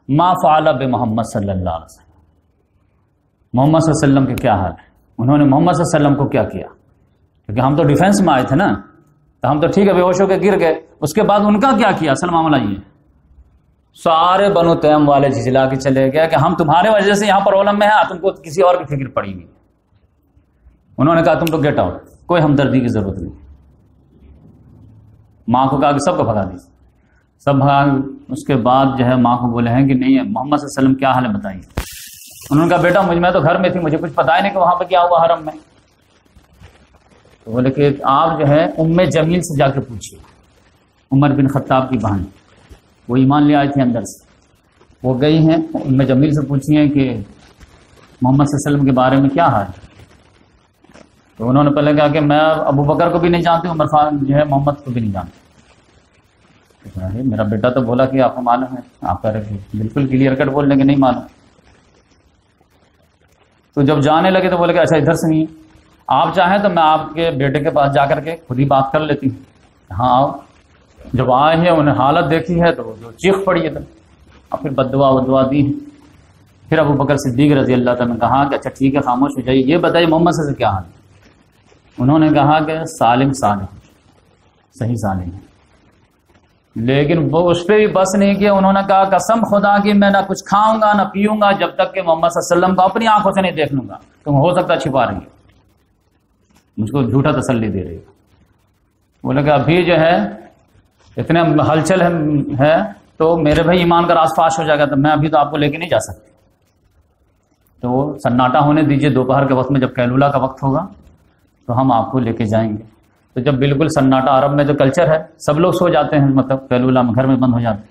ما فعل بمحمد صلی اللہ علیہ وسلم، محمد صلی اللہ علیہ وسلم کے کیا حال ہے، انہوں نے محمد صلی اللہ علیہ وسلم کو کیا کیا؟ کیونکہ ہم تو ڈیفینس میں آئے تھے نا، تو ہم تو ٹھیک ہے بے ہوش ہو کے گر گئے، اس کے بعد ان کا کیا کیا؟ اصل معاملہ یہ ہے، سارے بنو تیم والے جھجلا کے چلے گئے کہ ہم تمہارے وجہ سے یہاں پرابلم میں ہیں، تم کو کسی اور کی فکر پڑی گی۔ انہوں نے کہا تم تو گیٹ آؤٹ، کوئی ہمدردی کی ضرورت نہیں۔ ماں کو کہا کہ سب کو بھگا دیجیے، سب بھگا۔ اس کے بعد جو ہے ماں کو بولے ہیں کہ نہیں محمد صلی اللہ علیہ وسلم کیا حال ہے بتائیے۔ انہوں نے کہا بیٹا میں تو گھر میں تھی، مجھے کچھ پتا ہی نہیں کہ وہاں پہ کیا ہوا حرم میں۔ تو بولے کہ آپ جو ہے ام جمیل سے جا کے پوچھیے، عمر بن خطاب کی بہن، وہ ایمان لے آئی تھی اندر سے، وہ گئی ہیں ام جمیل سے پوچھیے کہ محمد صلی اللہ علیہ وسلم کے بارے میں کیا حال ہے۔ تو انہوں نے پہلے کہا کہ میں ابو بکر کو بھی نہیں جانتی، عمر خان جو ہے محمد کو بھی نہیں جانتی۔ میرا بیٹا تو بولا کہ آپ کو معلوم ہے، آپ کا بالکل کلیئر کٹ بولنے کے نہیں معلوم۔ تو جب جانے لگے تو بولے کہ اچھا ادھر سے نہیں، آپ چاہیں تو میں آپ کے بیٹے کے پاس جا کر کے خود ہی بات کر لیتی ہوں۔ ہاں آؤ۔ جب آئے ہیں انہیں حالت دیکھی ہے تو جو چیخ پڑی ہے اور پھر بددعا ودعا دی ہے۔ پھر ابو بکر صدیق رضی اللہ تعالیٰ نے کہا کہ اچھا ٹھیک ہے خاموش ہو جائیے، یہ بتائیے محمد سے کیا حال ہے۔ انہوں نے کہا کہ سالم صحیح سالم ہے، لیکن وہ اس پہ بھی بس نہیں کیا، انہوں نے کہا قسم خدا کی میں نہ کچھ کھاؤں گا نہ پیوں گا جب تک کہ محمد صلی اللہ علیہ وسلم کو اپنی آنکھوں سے نہیں دیکھ لوں گا، تم ہو سکتا چھپا رہی ہے، مجھ کو جھوٹا تسلی دے رہی ہے۔ بولے کہ ابھی جو ہے اتنے ہلچل ہے تو میرے بھائی ایمان کا راز فاش ہو جائے گا، تو میں ابھی تو آپ کو لے کے نہیں جا سکتی، تو وہ سناٹا ہونے دیجئے، دوپہر کے وقت میں جب قیلولہ کا وقت ہوگا تو ہم آپ کو لے کے جائیں گے۔ تو جب بالکل سناٹا، عرب میں جو کلچر ہے سب لوگ سو جاتے ہیں، مطلب قیلولہ میں گھر میں بند ہو جاتے ہیں،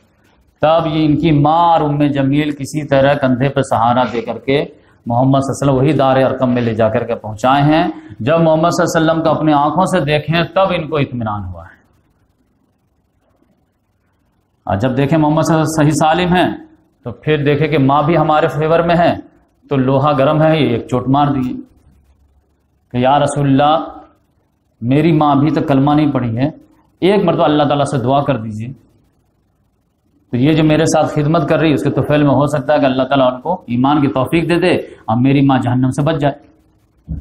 تب یہ ان کی ماں اور ام جمیل کسی طرح کندھے پہ سہارا دے کر کے محمد صلی اللہ علیہ وسلم وہی دار ارقم میں لے جا کر کے پہنچائے ہیں۔ جب محمد صلی اللہ علیہ وسلم کو اپنی آنکھوں سے دیکھیں تب ان کو اطمینان ہوا ہے، اور جب دیکھیں محمد صلی اللہ علیہ وسلم صحیح سالم ہیں تو پھر دیکھیں کہ ماں بھی ہمارے فیور میں ہے، تو لوہا گرم ہے، یہ ایک چوٹ مار دیے کہ یا رسول اللہ میری ماں ابھی تک کلمہ نہیں پڑھی ہے، ایک مرتبہ اللہ تعالیٰ سے دعا کر دیجیے، تو یہ جو میرے ساتھ خدمت کر رہی ہے اس کے طفیل میں ہو سکتا ہے کہ اللہ تعالیٰ ان کو ایمان کی توفیق دے دے اور میری ماں جہنم سے بچ جائے۔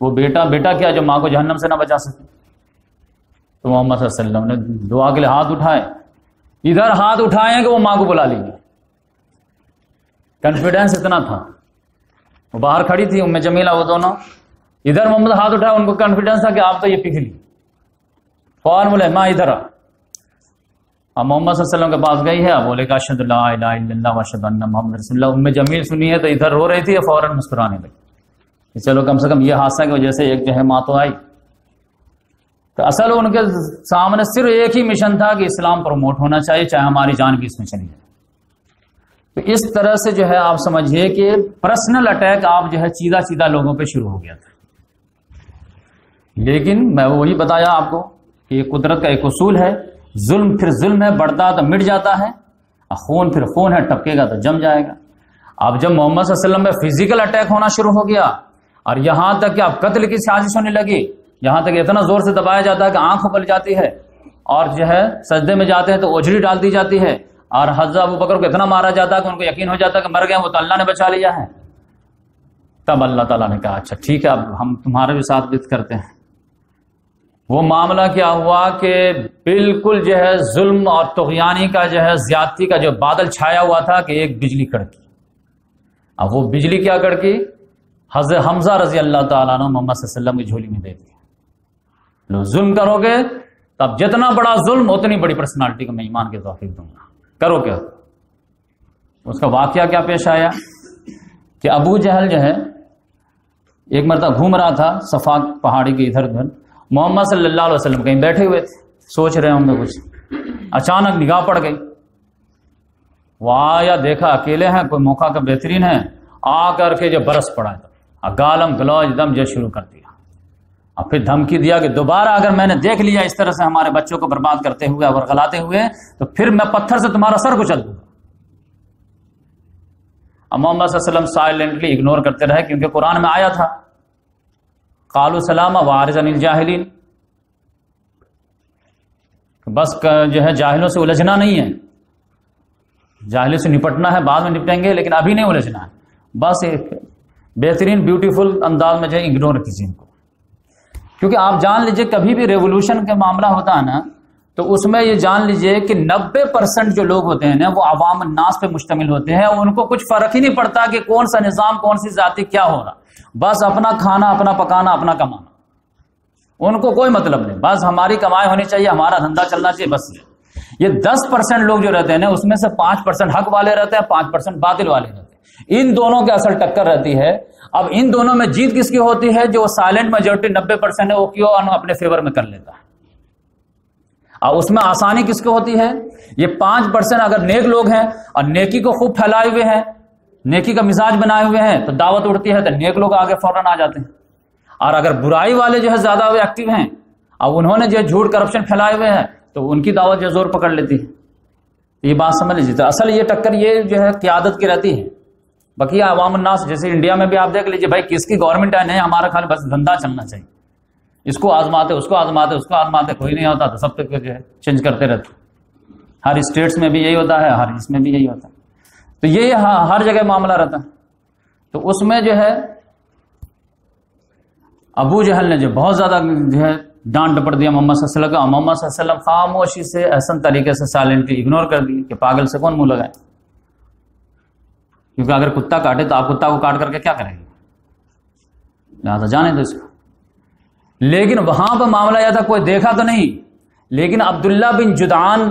وہ بیٹا کیا جو ماں کو جہنم سے نہ بچا سکے۔ تو محمد صلی اللہ علیہ وسلم نے دعا کے لیے ہاتھ اٹھائے، ادھر ہاتھ اٹھائے ہیں کہ وہ ماں کو بلا لیجیے، کانفیڈینس اتنا تھا۔ وہ باہر کھڑی تھی ام جمیلہ، وہ دونوں، ادھر محمد ہاتھ اٹھایا، ان کو کانفیڈینس تھا کہ آپ تو یہ پگھلی، فوراً بولے ماں ادھر آ۔ اب محمد صلی اللہ علیہ وسلم کے پاس گئی ہے، اب بولے کہ اشہد لا الہ الا اللہ واشہد ان محمد رسول اللہ۔ ام جمیل سنی ہے تو ادھر رو رہی تھی، فوراً مسکرانے لگی، چلو کم سے کم یہ حادثہ کی وجہ سے ایک جو ہے ماں تو آئی۔ تو اصل ان کے سامنے صرف ایک ہی مشن تھا کہ اسلام پروموٹ ہونا چاہیے، چاہے ہماری جان بھی اس میں چلی جائے۔ تو اس طرح سے جو ہے آپ سمجھیے کہ پرسنل اٹیک آپ جو ہے سیدھا لوگوں پہ شروع ہو گیا تھا۔ لیکن میں وہی بتایا آپ کو کہ یہ قدرت کا ایک اصول ہے، ظلم پھر ظلم ہے، بڑھتا تو مٹ جاتا ہے، خون پھر خون ہے، ٹپکے گا تو جم جائے گا۔ اب جب محمد صلی اللہ علیہ وسلم میں فزیکل اٹیک ہونا شروع ہو گیا اور یہاں تک کہ اب قتل کی سازش ہونے لگی، یہاں تک اتنا زور سے دبایا جاتا ہے کہ آنکھ پھل جاتی ہے، اور جو ہے سجدے میں جاتے ہیں تو اوجھڑی ڈال دی جاتی ہے، اور حضرت ابو بکر کو اتنا مارا جاتا ہے کہ ان کو یقین ہو جاتا ہے کہ مر گئے، وہ تو اللہ نے بچا لیا ہے۔ تب اللہ تعالیٰ نے کہا اچھا ٹھیک ہے، اب ہم تمہارے بھی ساتھ بیت کرتے ہیں۔ وہ معاملہ کیا ہوا کہ بالکل جو ہے ظلم اور طغیانی کا جو ہے زیادتی کا جو بادل چھایا ہوا تھا کہ ایک بجلی کڑکی، اب وہ بجلی کیا کر کے حضرت حمزہ رضی اللہ تعالیٰ عنہ محمد صلی اللہ علیہ وسلم کی جھولی میں دے دیا. لو ظلم کرو گے تب جتنا بڑا ظلم اتنی بڑی پرسنالٹی کو میں ایمان کی توفیق دوں گا. کرو کیا؟ اس کا واقعہ کیا پیش آیا کہ ابو جہل جو ہے ایک مرتبہ گھوم رہا تھا صفا پہاڑی کے ادھر ادھر. محمد صلی اللہ علیہ وسلم کہیں بیٹھے ہوئے تھے, سوچ رہے ہوں گے کچھ. اچانک نگاہ پڑ گئی, وہ آیا دیکھا اکیلے ہیں, کوئی موقع کا بہترین ہے, آ کر کے جو برس پڑا ہے گالم گلوچ دم جو شروع کر دیا. اور پھر دھمکی دیا کہ دوبارہ اگر میں نے دیکھ لیا اس طرح سے ہمارے بچوں کو برباد کرتے ہوئے اور غلاتے ہوئے تو پھر میں پتھر سے تمہارا سر کچل دوں گا. اب محمد صلی اللہ علیہ وسلم سائلنٹلی اگنور کرتے رہے, کیونکہ قرآن میں آیا تھا قالوا سلاما وعارض عن الجاہلین, بس جو ہے جاہلوں سے الجھنا نہیں ہے, جاہلوں سے نپٹنا ہے, بعد میں نپٹیں گے لیکن ابھی نہیں الجھنا ہے. بس ایک بہترین بیوٹیفل انداز میں جو ہے اگنور کیجیے ان کو. کیونکہ آپ جان لیجئے کبھی بھی ریولوشن کا معاملہ ہوتا ہے نا تو اس میں یہ جان لیجئے کہ 90% جو لوگ ہوتے ہیں نا وہ عوام الناس پہ مشتمل ہوتے ہیں, ان کو کچھ فرق ہی نہیں پڑتا کہ کون سا نظام کون سی ذاتی کیا ہو رہا, بس اپنا کھانا اپنا پکانا اپنا کمانا, ان کو کوئی مطلب نہیں, بس ہماری کمائی ہونی چاہیے, ہمارا دھندا چلنا چاہیے. بس یہ 10% لوگ جو رہتے ہیں نا اس میں سے 5% حق والے رہتے ہیں, 5% باطل والے رہتے ہیں. ان دونوں کے اصل ٹکر رہتی ہے. اب ان دونوں میں جیت کس کی ہوتی ہے؟ جو سائلنٹ میجورٹی 90% ہے وہ کیوں اپنے فیور میں کر لیتا ہے. اور اس میں آسانی کس کو ہوتی ہے؟ یہ 5% اگر نیک لوگ ہیں اور نیکی کو خوب پھیلائے ہوئے ہیں, نیکی کا مزاج بنائے ہوئے ہیں تو دعوت اڑتی ہے تو نیک لوگ آگے فوراً آ جاتے ہیں. اور اگر برائی والے جو ہے زیادہ ایکٹیو ہیں اور انہوں نے جو جھوٹ کرپشن پھیلائے ہوئے ہیں تو ان کی دعوت جو زور پکڑ لیتی ہے. یہ بات سمجھ لیجیے. تو اصل یہ ٹکر یہ جو ہے قیادت کی رہتی ہے. بقیہ عوام الناس جیسے انڈیا میں بھی آپ دیکھ لیجیے بھائی کس کی گورنمنٹ ہے, نہیں ہمارا خالی بس دھندا چلنا چاہیے, اس کو آزماتے اس کو آزماتے اس کو آزماتے, کوئی نہیں ہوتا تو سب تک جو ہے چینج کرتے رہتے. ہر اسٹیٹس میں بھی یہی ہوتا ہے, ہر اس میں بھی یہی ہوتا ہے. تو یہ ہر جگہ معاملہ رہتا ہے. تو اس میں جو ہے ابو جہل نے جو بہت زیادہ جو ہے ڈانٹ ڈپٹ دیا محمد صلی اللہ علیہ وسلم کا. محمد صلی اللہ علیہ وسلم خاموشی سے احسن طریقے سے سائلنٹلی اگنور کر دی کہ پاگل سے کون منہ لگائے, کیونکہ اگر کتا کاٹے تو آپ کتا کو کاٹ کر کے کیا کریں گے, لہٰذا جانے دو اس کو. لیکن وہاں پہ معاملہ یہ تھا کوئی دیکھا تو نہیں, لیکن عبداللہ بن جدعان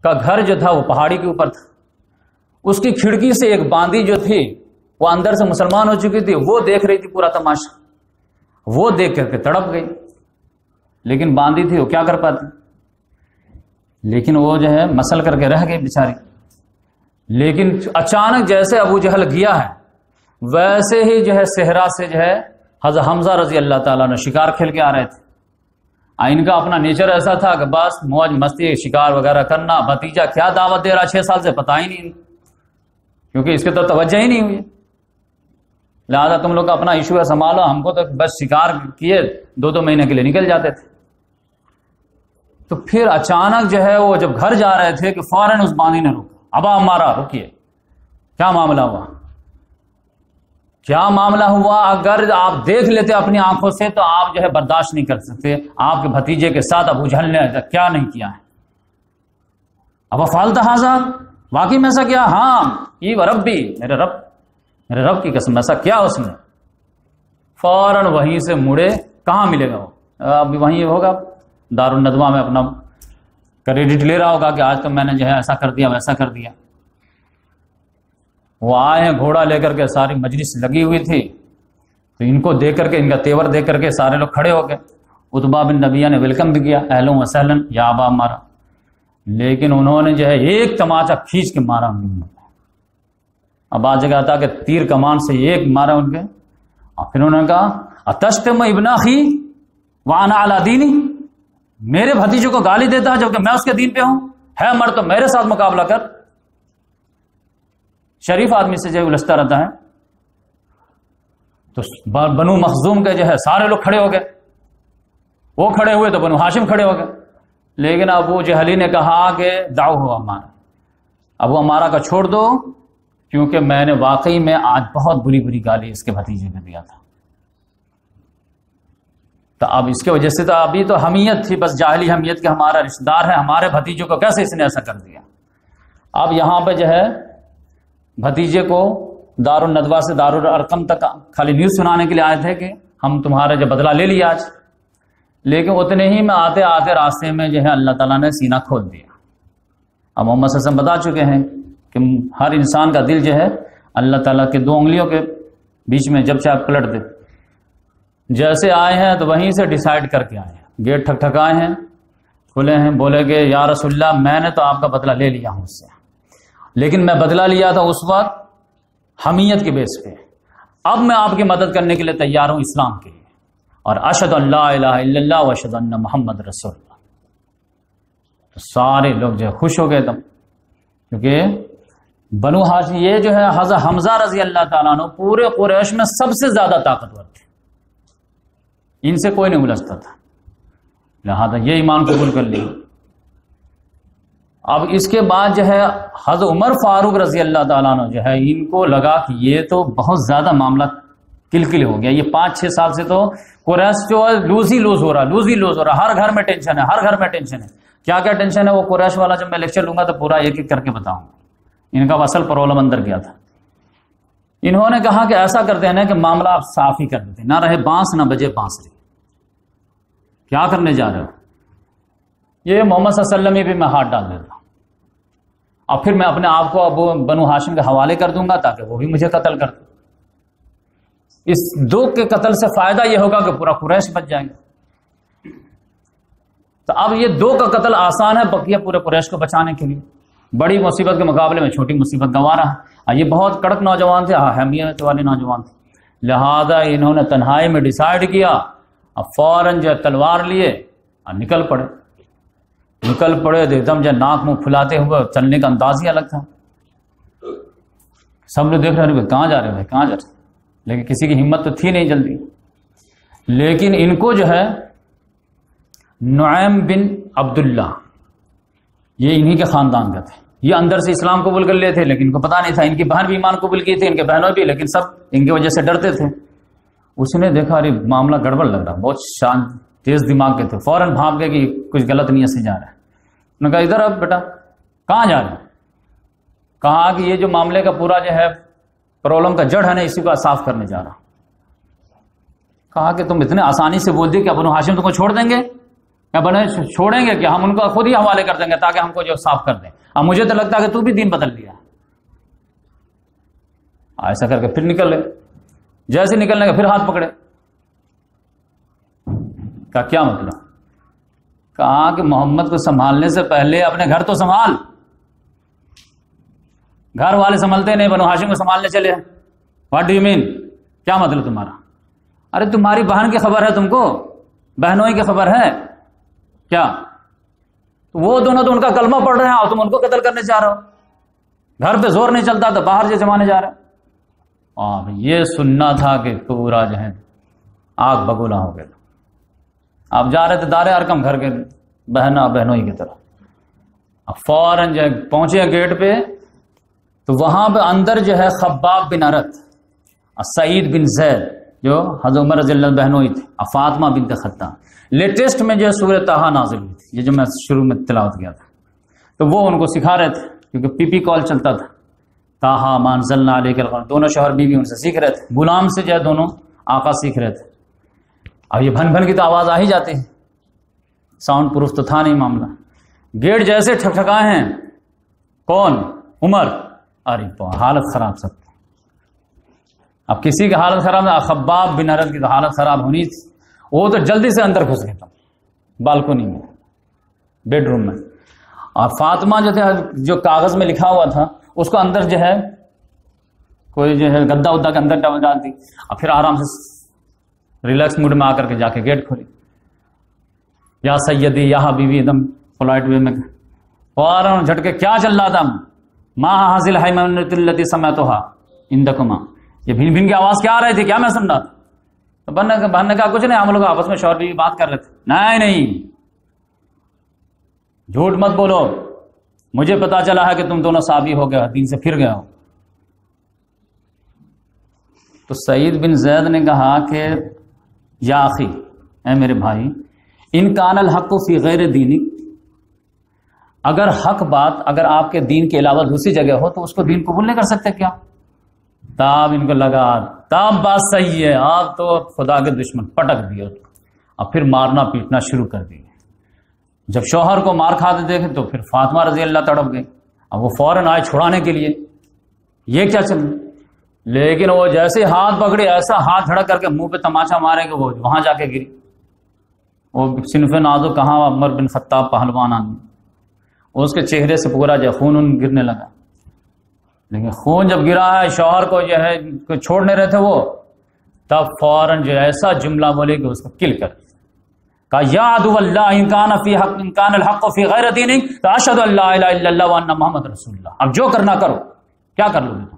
کا گھر جو تھا وہ پہاڑی کے اوپر تھا. اس کی کھڑکی سے ایک باندی جو تھی وہ اندر سے مسلمان ہو چکی تھی, وہ دیکھ رہی تھی پورا تماشا. وہ دیکھ کر کے تڑپ گئی, لیکن باندی تھی وہ کیا کر پاتی, لیکن وہ جو ہے مسل کر کے رہ گئی بیچاری. لیکن اچانک جیسے ابو جہل گیا ہے ویسے ہی جو ہے صحرا سے جو ہے حضرت حمزہ رضی اللہ تعالیٰ نے شکار کھیل کے آ رہے تھے. ان کا اپنا نیچر ایسا تھا کہ بس موج مستی شکار وغیرہ کرنا. بھتیجا کیا دعوت دے رہا 6 سال سے پتہ ہی نہیں, کیونکہ اس کے تو توجہ ہی نہیں ہوئی. لہٰذا تم لوگ کا اپنا ایشو ہے سنبھالو, ہم کو تو بس شکار کیے 2 مہینے کے لیے نکل جاتے تھے. تو پھر اچانک جو ہے وہ جب گھر جا رہے تھے کہ فوراً اس باندی نے روکا, ابا ہمارا رکیے, کیا معاملہ ہوا, کیا معاملہ ہوا. اگر آپ دیکھ لیتے اپنی آنکھوں سے تو آپ جو ہے برداشت نہیں کر سکتے آپ کے بھتیجے کے ساتھ ابو جہل نے کیا نہیں کیا ہے. ابا فالتا حاضر, واقعی میں ایسا کیا؟ ہاں یہ ربی, میرے رب کی قسم ایسا کیا اس نے. فوراً وہیں سے مڑے, کہاں ملے گا وہ, اب وہیں ہوگا دارالندوہ میں اپنا کریڈٹ لے رہا ہوگا کہ آج تو میں نے جو ہے ایسا کر دیا ویسا کر دیا. وہ آئے ہیں گھوڑا لے کر کے, ساری مجلس لگی ہوئی تھی, تو ان کو دیکھ کر کے ان کا تیور دیکھ کر کے سارے لوگ کھڑے ہو گئے. عتبہ بن ربیعہ نے ویلکم بھی کیا, اہلا و سہلا یا ابا ہمارا, لیکن انہوں نے جو ہے ایک تماچا کھینچ کے مارا. اب آج جگہ آتا کہ تیر کمان سے ایک مارا ان کے, اور پھر انہوں نے کہا اتشتم ابن اخی وانا علی دینی, میرے بھتیجے کو گالی دیتا ہے جبکہ میں اس کے دین پہ ہوں, ہے مر تو میرے ساتھ مقابلہ کر. شریف آدمی سے جو الجھتا رہتا ہے. تو بنو مخزوم کے جو ہے سارے لوگ کھڑے ہو گئے, وہ کھڑے ہوئے تو بنو ہاشم کھڑے ہو گئے. لیکن ابو جہلی نے کہا کہ دعو ہو عمار, ابو عمارہ کا چھوڑ دو, کیونکہ میں نے واقعی میں آج بہت بری گالی اس کے بھتیجے کو دیا تھا. تو اب اس کی وجہ سے تو ابھی تو حمیت تھی, بس جاہلی حمیت کہ ہمارا رشتہ دار ہے, ہمارے بھتیجوں کو کیسے اس نے ایسا کر دیا. اب یہاں پہ جو ہے بھتیجے کو دارالندوہ سے دارالارقم تک خالی نیوز سنانے کے لیے آئے تھے کہ ہم تمہارا جو بدلہ لے لیا آج، لیکن اتنے ہی میں آتے آتے راستے میں جو ہے اللہ تعالیٰ نے سینہ کھول دیا۔ اب محمد صلی اللہ علیہ وسلم بتا چکے ہیں کہ ہر انسان کا دل جو ہے اللہ تعالیٰ کے 2 انگلیوں کے بیچ میں جب چاہے پلٹ دے۔ جیسے آئے ہیں تو وہیں سے ڈیسائیڈ کر کے آئے ہیں، گیٹ ٹھکٹھکائے ہیں، کھلے ہیں، بولے کہ یا رسول اللہ میں نے تو آپ کا بدلہ لے لیا ہوں اس سے، لیکن میں بدلہ لیا تھا اس وقت حمیت کے بیس پہ، اب میں آپ کی مدد کرنے کے لیے تیار ہوں اسلام کے لیے، اور اشہد ان لا الہ الا اللہ و اشہد ان محمد رسول اللہ۔ تو سارے لوگ جو خوش ہو گئے تب، کیونکہ بنو ہاشم یہ جو ہے حضرت حمزہ رضی اللہ تعالیٰ عنہ پورے قریش میں سب سے زیادہ طاقتور تھے، ان سے کوئی نہیں الجھتا تھا، لہذا یہ ایمان قبول کر لیا۔ اب اس کے بعد جو ہے حضرت عمر فاروق رضی اللہ تعالیٰ عنہ جو ہے ان کو لگا کہ یہ تو بہت زیادہ معاملہ کلکل ہو گیا، یہ 5-6 سال سے تو قریش جو ہے لوز ہی لوز ہو رہا، ہر گھر میں ٹینشن ہے، کیا کیا ٹینشن ہے وہ قریش والا جب میں لیکچر لوں گا تو پورا ایک ایک کر کے بتاؤں گا۔ ان کا اصل پرابلم اندر گیا تھا۔ انہوں نے کہا کہ ایسا کرتے ہیں نا کہ معاملہ آپ صاف ہی کر دیتے، نہ رہے بانس نہ بجے بانسری، کیا کرنے جا رہے ہو؟ یہ محمد صلی اللہ علیہ وسلم ہی بھی میں ہاتھ ڈال دیتا ہوں، اور پھر میں اپنے آپ کو ابو بنو ہاشم کے حوالے کر دوں گا تاکہ وہ بھی مجھے قتل کر دیں۔ اس 2 کے قتل سے فائدہ یہ ہوگا کہ پورا قریش بچ جائیں گے۔ تو اب یہ 2 کا قتل آسان ہے بقیہ پورے قریش کو بچانے کے لیے، بڑی مصیبت کے مقابلے میں چھوٹی مصیبت گنوارا ہے۔ یہ بہت کڑک نوجوان تھے، اہمیت والے نوجوان تھے، لہذا انہوں نے تنہائی میں ڈیسائیڈ کیا، اب فوراً جو تلوار لیے اور نکل پڑے تو ایک دم جو ناک منہ پھلاتے ہوئے، چلنے کا انداز ہی الگ تھا۔ سب لوگ دیکھ رہے ہیں کہاں جا رہے ہیں، کہاں جا رہے ہیں، لیکن کسی کی ہمت تو تھی نہیں جلدی۔ لیکن ان کو جو ہے نعیم بن عبداللہ، یہ انہی کے خاندان کا تھے، یہ اندر سے اسلام قبول کر لیے تھے لیکن ان کو پتا نہیں تھا، ان کی بہن بھی ایمان قبول کی تھی، ان کے بہنوں بھی، لیکن سب ان کی وجہ سے ڈرتے تھے۔ اس نے دیکھا ارے معاملہ گڑبڑ لگ رہا، بہت شان تیز دماغ کے تھے، فوراً بھاگ گئے کہ کچھ غلط نیت سے جا رہا ہے۔ انہوں نے کہا ادھر اب بیٹا کہاں جا رہے ہیں؟ کہا کہ یہ جو معاملے کا پورا جو ہے پرابلم کا جڑ ہے نا، اسی کو صاف کرنے جا رہا۔ کہا کہ تم اتنے آسانی سے بول دی کہ بنو ہاشم تم کو چھوڑ دیں گے؟ کیا بنے چھوڑیں گے کہ ہم ان کو خود ہی حوالے کر دیں گے تاکہ ہم کو جو صاف کر دیں؟ اب مجھے تو لگتا ہے کہ تو بھی دین بدل لیا۔ ایسا کر کے پھر نکل لے، جیسے نکلنے کا پھر ہاتھ پکڑے۔ کا کیا مطلب؟ کہا کہ محمد کو سنبھالنے سے پہلے اپنے گھر تو سنبھال، گھر والے سنبھلتے نہیں، بنو ہاشم کو سنبھالنے چلے۔ What do you mean? کیا مطلب تمہارا؟ ارے تمہاری بہن کی خبر ہے، تم کو بہنوں کی خبر ہے کیا؟ وہ دونوں تو ان کا کلمہ پڑھ رہے ہیں اور تم ان کو قتل کرنے چاہ رہے ہو، گھر پہ زور نہیں چلتا تو باہر سے جمانے جا رہے۔ اور یہ سننا تھا کہ پورا جو ہے آگ بگولا ہو گیا۔ آپ جا رہے تھے دار ارقم، گھر کے بہنوں ہی کی طرف، اب فوراً جو پہنچے گیٹ پہ تو وہاں پہ اندر جو ہے خباب بن ارت اور سعید بن زید جو حضرت عمر رضی اللہ بہنوں ہی تھے، اور فاطمہ بنت خطاب۔ لیٹسٹ میں جو سورہ طٰہٰ نازل ہوئی تھی، یہ جو میں شروع میں تلاوت کیا تھا، تو وہ ان کو سکھا رہے تھے کیونکہ پی پی کال چلتا تھا، طٰہٰ ما انزلنا علیک القرآن، دونوں شوہر بیوی ان سے سیکھ رہے تھے، غلام سے جو ہے دونوں آقا سیکھ رہے تھے۔ اب یہ بھن بھن کی تو آواز آ ہی جاتی ہے، ساؤنڈ پروف تو تھا نہیں معاملہ۔ گیٹ جیسے ٹھکٹھکائے ہیں، کون؟ عمر۔ ارے حالت خراب سب۔ اب کسی کی حالت خراب نہ، خباب بن ارت کی تو حالت خراب ہونی تھی، وہ تو جلدی سے اندر گھس گئے بالکونی میں، بیڈ روم میں۔ اور فاطمہ جو تھے، جو کاغذ میں لکھا ہوا تھا اس کو اندر جو ہے کوئی جو ہے گدا ودا کے اندر ڈال دی، اور پھر آرام سے ریلیکس موڈ میں آ کر کے جا کے گیٹ کھولی، یا سیدی یا حبیبی، ایک دم پولائٹ وے میں۔ فوراً جھٹکے کیا چل رہا تھا؟ ما حاصل ہے التی سمعتها عندکما، یہ بھین بھین کی آواز کیا آ رہی تھی، کیا میں سن رہا تھا؟ تو بہن نے کہا کچھ نہیں، ہم لوگ آپس میں شوہر بیوی بات کر رہے تھے۔ نہیں جھوٹ مت بولو، مجھے پتا چلا ہے کہ تم دونوں صحابی ہو گئے، دین سے پھر گئے ہو۔ تو سعید بن زید نے کہا کہ یا اخی، اے میرے بھائی، ان کان الحق فی غیر دینک، اگر حق بات اگر آپ کے دین کے علاوہ دوسری جگہ ہو تو اس کو دین قبول نہیں کر سکتے کیا؟ تاب ان کو لگا تاب بات صحیح ہے، آپ تو خدا کے دشمن پٹک دیے اور پھر مارنا پیٹنا شروع کر دیے۔ جب شوہر کو مار کھاتے دیکھے تو پھر فاطمہ رضی اللہ تڑپ گئی، اب وہ فوراً آئے چھڑانے کے لیے، یہ کیا چل رہا؟ لیکن وہ جیسے ہاتھ پکڑے ایسا ہاتھ دھڑک کر کے منہ پہ تماچا مارے کہ وہ وہاں جا کے گری۔ وہ صنف نازو کہاں عمر بن خطاب پہلوان آدمی، اس کے چہرے سے پورا جو خون گرنے لگا، لیکن خون جب گرا ہے شوہر کو جو ہے چھوڑ نہیں رہے تھے وہ، تب فوراً جو ایسا جملہ بولے کہ اس کو کل کر کہا یا عدو اللہ ان کان الحق فی غیر دینک فاشهد ان لا الہ الا اللہ وان محمد رسول اللہ۔ اب جو کرنا کرو، کیا کر لو گے تم؟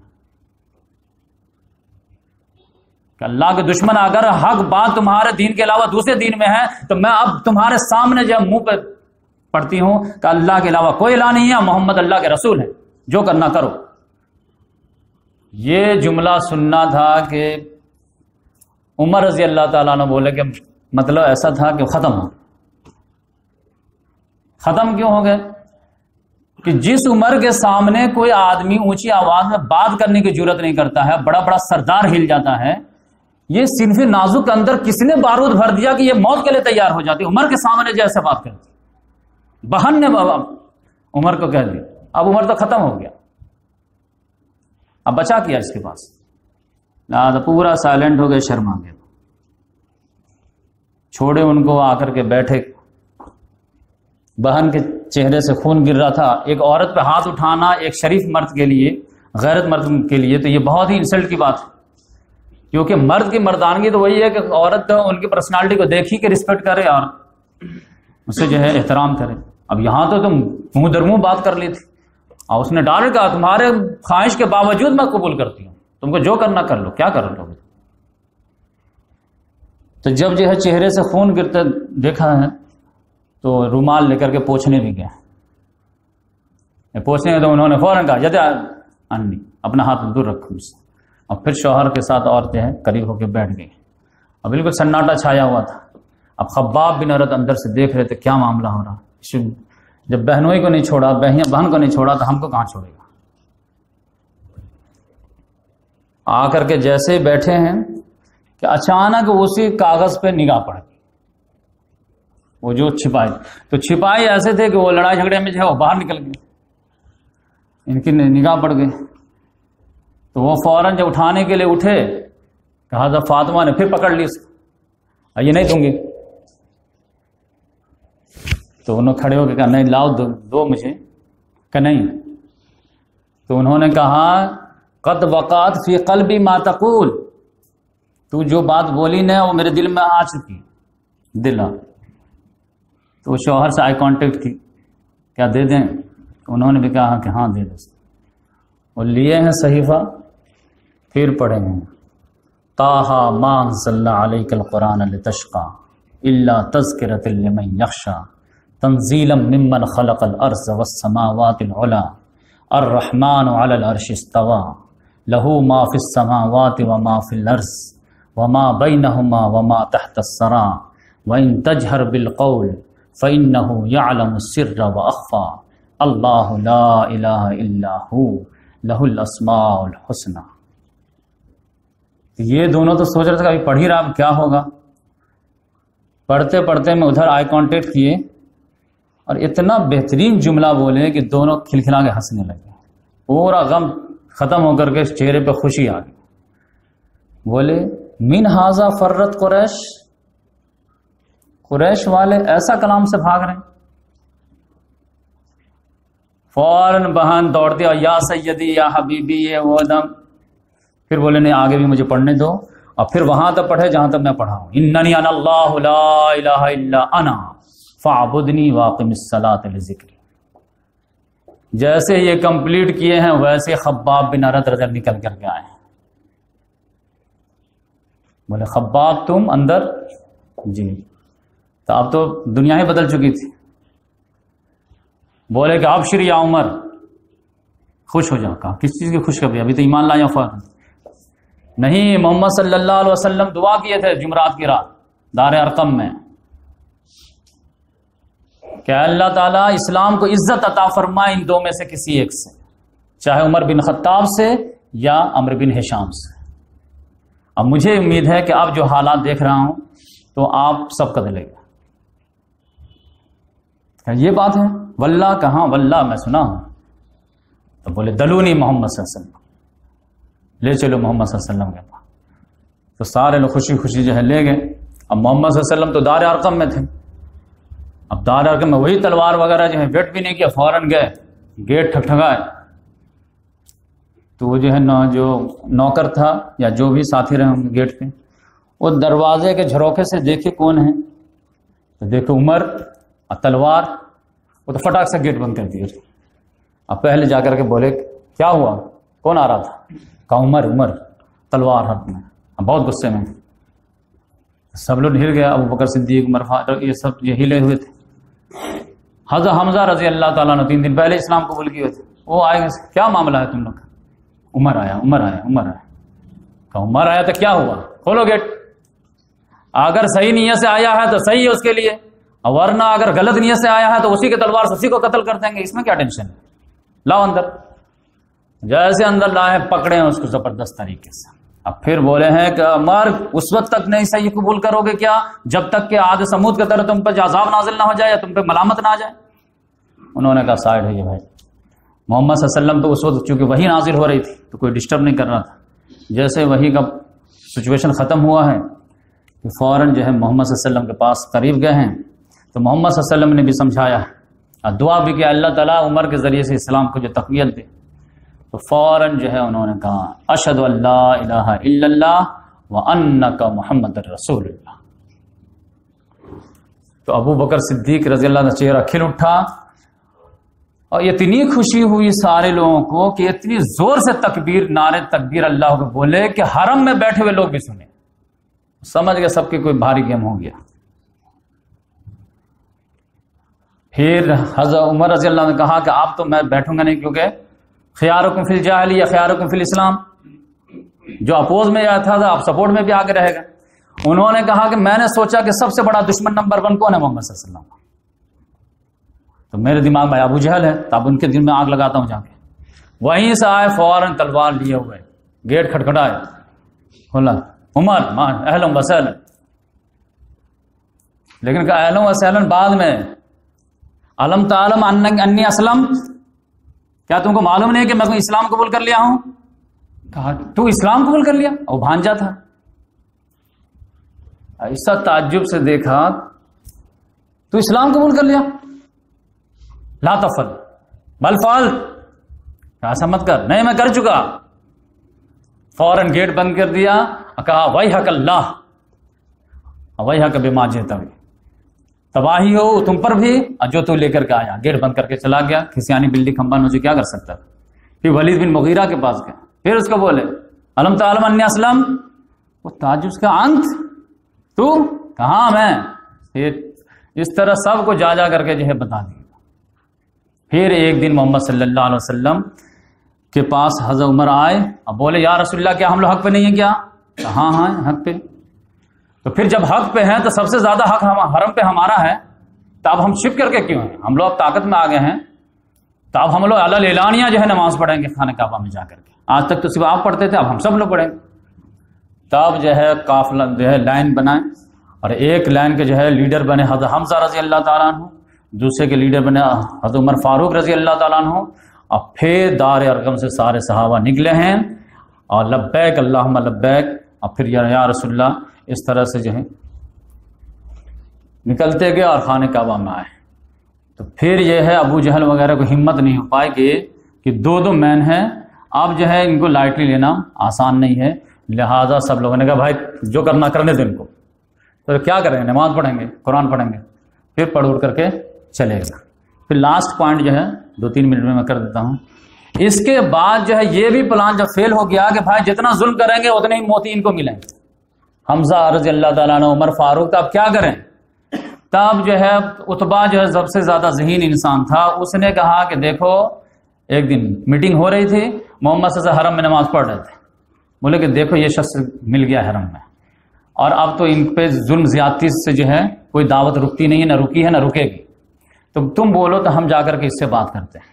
کہ اللہ کے دشمن اگر حق بات تمہارے دین کے علاوہ دوسرے دین میں ہے تو میں اب تمہارے سامنے جو منہ پہ پڑھتی ہوں کہ اللہ کے علاوہ کوئی الہ نہیں ہے، محمد اللہ کے رسول ہے، جو کرنا کرو۔ یہ جملہ سننا تھا کہ عمر رضی اللہ تعالیٰ عنہ بولے کہ مطلب ایسا تھا کہ ختم ہو۔ ختم کیوں ہو گئے؟ کہ جس عمر کے سامنے کوئی آدمی اونچی آواز میں بات کرنے کی جرت نہیں کرتا ہے، بڑا بڑا سردار ہل جاتا ہے، یہ صنف نازک کے اندر کس نے بارود بھر دیا کہ یہ موت کے لیے تیار ہو جاتی؟ عمر کے سامنے جیسے بات کرتی، بہن نے عمر کو کہہ دیا، اب عمر تو ختم ہو گیا، اب بچا کیا اس کے پاس، پورا سائلنٹ ہو گئے، شرما گئے، چھوڑے ان کو، آ کر کے بیٹھے۔ بہن کے چہرے سے خون گر رہا تھا، ایک عورت پہ ہاتھ اٹھانا ایک شریف مرد کے لیے، غیرت مرد کے لیے تو یہ بہت ہی انسلٹ کی بات ہے، کیونکہ مرد کی مردانگی تو وہی ہے کہ عورت ان کی پرسنالٹی کو دیکھی کہ رسپیکٹ کرے اور اسے جو ہے احترام کرے۔ اب یہاں تو تم منہ در منہ بات کر لی تھی اور اس نے ڈائریکٹ کہا تمہارے خواہش کے باوجود میں قبول کرتی ہوں، تم کو جو کرنا کر لو، کیا کر لو گے؟ تو جب جو ہے چہرے سے خون گرتے دیکھا ہے تو رومال لے کر کے پوچھنے بھی گئے، پوچھنے تو انہوں نے فوراً کہا ید انی، اپنا ہاتھ دور رکھو مجھ سے، اور پھر شوہر کے ساتھ عورتیں ہیں قریب ہو کے بیٹھ گئی، اور بالکل سناٹا چھایا ہوا تھا۔ اب خباب بن عرت اندر سے دیکھ رہے تھے کیا معاملہ ہو رہا، جب بہنوئی کو نہیں چھوڑا، بہن کو نہیں چھوڑا تو ہم کو کہاں چھوڑے گا؟ آ کر کے جیسے بیٹھے ہیں کہ اچانک اسی کاغذ پہ نگاہ پڑ گئی، وہ جو چھپائی، تو چھپائی ایسے تھے کہ وہ لڑائی جھگڑے میں جو ہے وہ باہر نکل گئے، ان کی نگاہ پڑ گئی، تو وہ فوراً جب اٹھانے کے لیے اٹھے، کہا تھا فاطمہ نے پھر پکڑ لی اس کو، یہ نہیں دوں گی، تو انہوں نے کھڑے ہو کے کہا نہیں لاؤ، دو مجھے، کہ نہیں، تو انہوں نے کہا قد وقعت فی قلبی ما تقول، تو جو بات بولی نا وہ میرے دل میں آ چکی، دل آ۔ تو شوہر سے آئی کانٹیکٹ کی، کیا دے دیں؟ انہوں نے بھی کہا کہ ہاں دے دیں، وہ لیے ہیں صحیفہ، پھر پڑھے ہیں طٰہٰ ما انزلنا علیک القرآن لتشقیٰ الا تذکرۃ لمن یخشیٰ تنزیلا ممن خلق الارض والسماوات العلی الرحمن علی العرش استویٰ لہ ما فی السماوات وما فی الارض وما بینہما وما تحت الثری وان تجہر بالقول فإنہ یعلم السر واخفی اللہ لا الہ الا ہو لہ الاسماء الحسنی۔ یہ دونوں تو سوچ رہے تھے کہ ابھی پڑھ ہی رہا کیا ہوگا، پڑھتے پڑھتے میں ادھر آئی کانٹیکٹ کیے اور اتنا بہترین جملہ بولے کہ دونوں کھلکھلا کے ہنسنے لگے، پورا غم ختم ہو کر کے چہرے پہ خوشی آ گئی، بولے من ھذا فرت قریش، قریش والے ایسا کلام سے بھاگ رہے ہیں۔ فوراً بہن دوڑتی اور یا سیدی یا حبیبی یہ وہ دم، پھر بولے نہیں آگے بھی مجھے پڑھنے دو، اور پھر وہاں تک پڑھے جہاں تک میں پڑھا ہوں، اننی انا اللہ لا الہ الا انا فاعبدنی واقم الصلاۃ لذکری۔ جیسے یہ کمپلیٹ کیے ہیں ویسے خباب بن عرت رضی نکل کر کے آئے ہیں، بولے خباب تم اندر؟ جی، تو اب تو دنیا ہی بدل چکی تھی، بولے کہ ابشر یا عمر، خوش ہو جاؤ۔ کہا کس چیز کی خوشخبری؟ ابھی تو ایمان لایا فوراً نہیں، محمد صلی اللہ علیہ وسلم دعا کیے تھے جمعرات کی رات دار ارقم میں، کہ اللہ تعالیٰ اسلام کو عزت عطا فرمائے ان دو میں سے کسی ایک سے، چاہے عمر بن خطاب سے یا عمرو بن ہشام سے۔ اب مجھے امید ہے کہ اب جو حالات دیکھ رہا ہوں تو آپ سب کا دلے گا، یہ بات ہے واللہ کہاں، واللہ میں سنا ہوں۔ تو بولے دلونی محمد صلی اللہ علیہ وسلم، لے چلو محمد صلی اللہ علیہ وسلم کے پاس۔ تو سارے لوگ خوشی خوشی جو ہے لے گئے۔ اب محمد صلی اللہ علیہ وسلم تو دار ارقم میں تھے، اب دار ارقم میں وہی تلوار وغیرہ جو ہے ویٹ بھی نہیں کیا، فوراً گئے، گیٹ ٹھکٹھکائے۔ تو وہ جو ہے جو نوکر تھا یا جو بھی ساتھی رہے ہوں گے گیٹ پہ، وہ دروازے کے جھروکے سے دیکھے کون ہے، تو دیکھو عمر اور تلوار، وہ تو فٹاک سے گیٹ بند کر دیا۔ اب پہلے جا کر کے بولے کیا ہوا، کون آ رہا تھا؟ کہا عمر تلوار ہاتھ میں، بہت غصے میں۔ سب لوگ ہل گیا، ابو بکر صدیق، عمر فاروق، یہ سب یہ ہلے ہوئے تھے۔ حضرت حمزہ رضی اللہ تعالیٰ نے 3 دن پہلے اسلام قبول کیے ہوئے تھے، وہ آئے گا، کیا معاملہ ہے تم لوگ کا؟ عمر آیا۔ کہا عمر آیا تو کیا ہوا، کھولو گیٹ، اگر صحیح نیت سے آیا ہے تو صحیح ہے اس کے لیے، ورنہ اگر غلط نیت سے آیا ہے تو اسی کے تلوار سے اسی کو قتل کر دیں گے، اس میں کیا ٹینشن ہے، لاؤ اندر۔ جیسے اندر لائے پکڑے ہیں اس کو زبردست طریقے سے۔ اب پھر بولے ہیں کہ عمر اس وقت تک نہیں صحیح قبول کرو گے کیا، جب تک کہ عاد سمود کی طرح تم پر عذاب نازل نہ ہو جائے یا تم پہ ملامت نہ آ جائے۔ انہوں نے کہا سائڈ ہے یہ بھائی، محمد صلی اللہ علیہ وسلم تو اس وقت چونکہ وہی نازل ہو رہی تھی تو کوئی ڈسٹرب نہیں کر رہا تھا۔ جیسے وہی کا سچویشن ختم ہوا ہے کہ فوراً جو ہے محمد صلی اللہ علیہ وسلم کے پاس قریب گئے ہیں، تو محمد صلی اللہ علیہ وسلم نے بھی سمجھایا اور دعا بھی کہ اللہ تعالیٰ عمر کے ذریعے سے اسلام کو جو تقویت دے۔ تو فوراً جو ہے انہوں نے کہا اشہد ان لا الہ الا اللہ وانک محمد رسول اللہ۔ تو ابو بکر صدیق رضی اللہ عنہ کا چہرہ کھل اٹھا اور اتنی خوشی ہوئی سارے لوگوں کو کہ اتنی زور سے تکبیر، نعرے تکبیر اللہ کو بولے کہ حرم میں بیٹھے ہوئے لوگ بھی سنے، سمجھ گئے سب کی کوئی بھاری گیم ہو گیا۔ پھر حضرت عمر رضی اللہ عنہ نے کہا کہ آپ تو میں بیٹھوں گا نہیں، کیونکہ خیارکم فی الجاہلیہ خیارکم فی الاسلام، جو اپوز میں آیا تھا آپ سپورٹ میں بھی آگے رہے گا۔ انہوں نے کہا کہ میں نے سوچا کہ سب سے بڑا دشمن نمبر 1 کون ہے، محمد صلی اللہ علیہ وسلم، تو میرے دماغ میں ابو جہل ہے، تو اب ان کے دل میں آگ لگاتا ہوں جا کے۔ وہیں سے آئے فوراً تلوار لیے ہوئے، گیٹ کھٹکھٹائے، کھولا، عمر اہلا وسہلا، لیکن کہا اہلا وسہلا بعد میں، علم تعلم انی اسلم، کیا تم کو معلوم نہیں کہ میں اسلام قبول کر لیا ہوں؟ کہا تو اسلام قبول کر لیا؟ وہ بھانجا تھا، ایسا تعجب سے دیکھا، تو اسلام قبول کر لیا؟ لا تفعل بل فعلت، ایسا مت کر، نہیں میں کر چکا۔ فوراً گیٹ بند کر دیا، کہا ویحک اللہ ویحک بما جئت بہ، تباہی ہو تم پر بھی اور جو تو لے کر کے آیا۔ گیٹ بند کر کے چلا گیا، کھسیانی بلی کھمبا مجھے کیا کر سکتا تھا۔ پھر ولید بن مغیرہ کے پاس گیا، پھر اس کو بولے علم تعلم انی اسلم، وہ تعجب کا انت، تو کہاں میں، پھر اس طرح سب کو جا کر کے جو ہے بتا دیا۔ پھر ایک دن محمد صلی اللہ علیہ وسلم کے پاس حضرت عمر آئے اور بولے یا رسول اللہ کیا ہم لوگ حق پہ نہیں ہیں کیا؟ ہاں ہاں حق پہ۔ تو پھر جب حق پہ ہیں تو سب سے زیادہ حق حرم پہ ہمارا ہے، تو اب ہم شک کر کے کیوں ہیں، ہم لوگ اب طاقت میں آ گئے ہیں، تو اب ہم لوگ اعلیٰ اعلانیہ جو ہے نماز پڑھیں گے خانہ کعبہ میں جا کر کے۔ آج تک تو صرف آپ پڑھتے تھے، اب ہم سب لوگ پڑھیں گے۔ تب جو ہے قافلہ جو ہے لائن بنائیں، اور ایک لائن کے جو ہے لیڈر بنے حضرت حمزہ رضی اللہ تعالیٰ عنہ، دوسرے کے لیڈر بنے حضرت عمر فاروق رضی اللہ تعالیٰ عنہ، اور پھر دار ارقم سے سارے صحابہ نکلے ہیں اور لبیک اللہم لبیک، اور پھر یا رسول اللہ اس طرح سے جو ہے نکلتے گئے اور خانہ کعبہ میں آئے۔ تو پھر یہ ہے ابو جہل وغیرہ کو ہمت نہیں ہو پائے کہ دو مین ہیں، اب جو ہے ان کو لائٹلی لینا آسان نہیں ہے، لہٰذا سب لوگوں نے کہا بھائی جو کرنا کرنے دیں ان کو، تو کیا کریں گے، نماز پڑھیں گے، قرآن پڑھیں گے، پھر پڑھ اڑ کر کے چلے گا۔ پھر لاسٹ پوائنٹ جو ہے 2-3 منٹ میں کر دیتا ہوں۔ اس کے بعد جو ہے یہ بھی پلان جب فیل ہو گیا کہ بھائی جتنا ظلم کریں گے اتنے ہی موتی ان کو ملیں گے، حمزہ رضی اللہ تعالیٰ عنہ، عمر فاروق، تو اب کیا کریں؟ تب جو ہے عتبہ جو ہے سب سے زیادہ ذہین انسان تھا، اس نے کہا کہ دیکھو ایک دن میٹنگ ہو رہی تھی، محمد صلی اللہ علیہ وسلم حرم میں نماز پڑھ رہے تھے، بولے کہ دیکھو یہ شخص مل گیا حرم میں، اور اب تو ان پہ ظلم زیادتی سے جو ہے کوئی دعوت رکتی نہیں ہے، نہ رکی ہے نہ رکے گی، تو تم بولو تو ہم جا کر کے اس سے بات کرتے ہیں.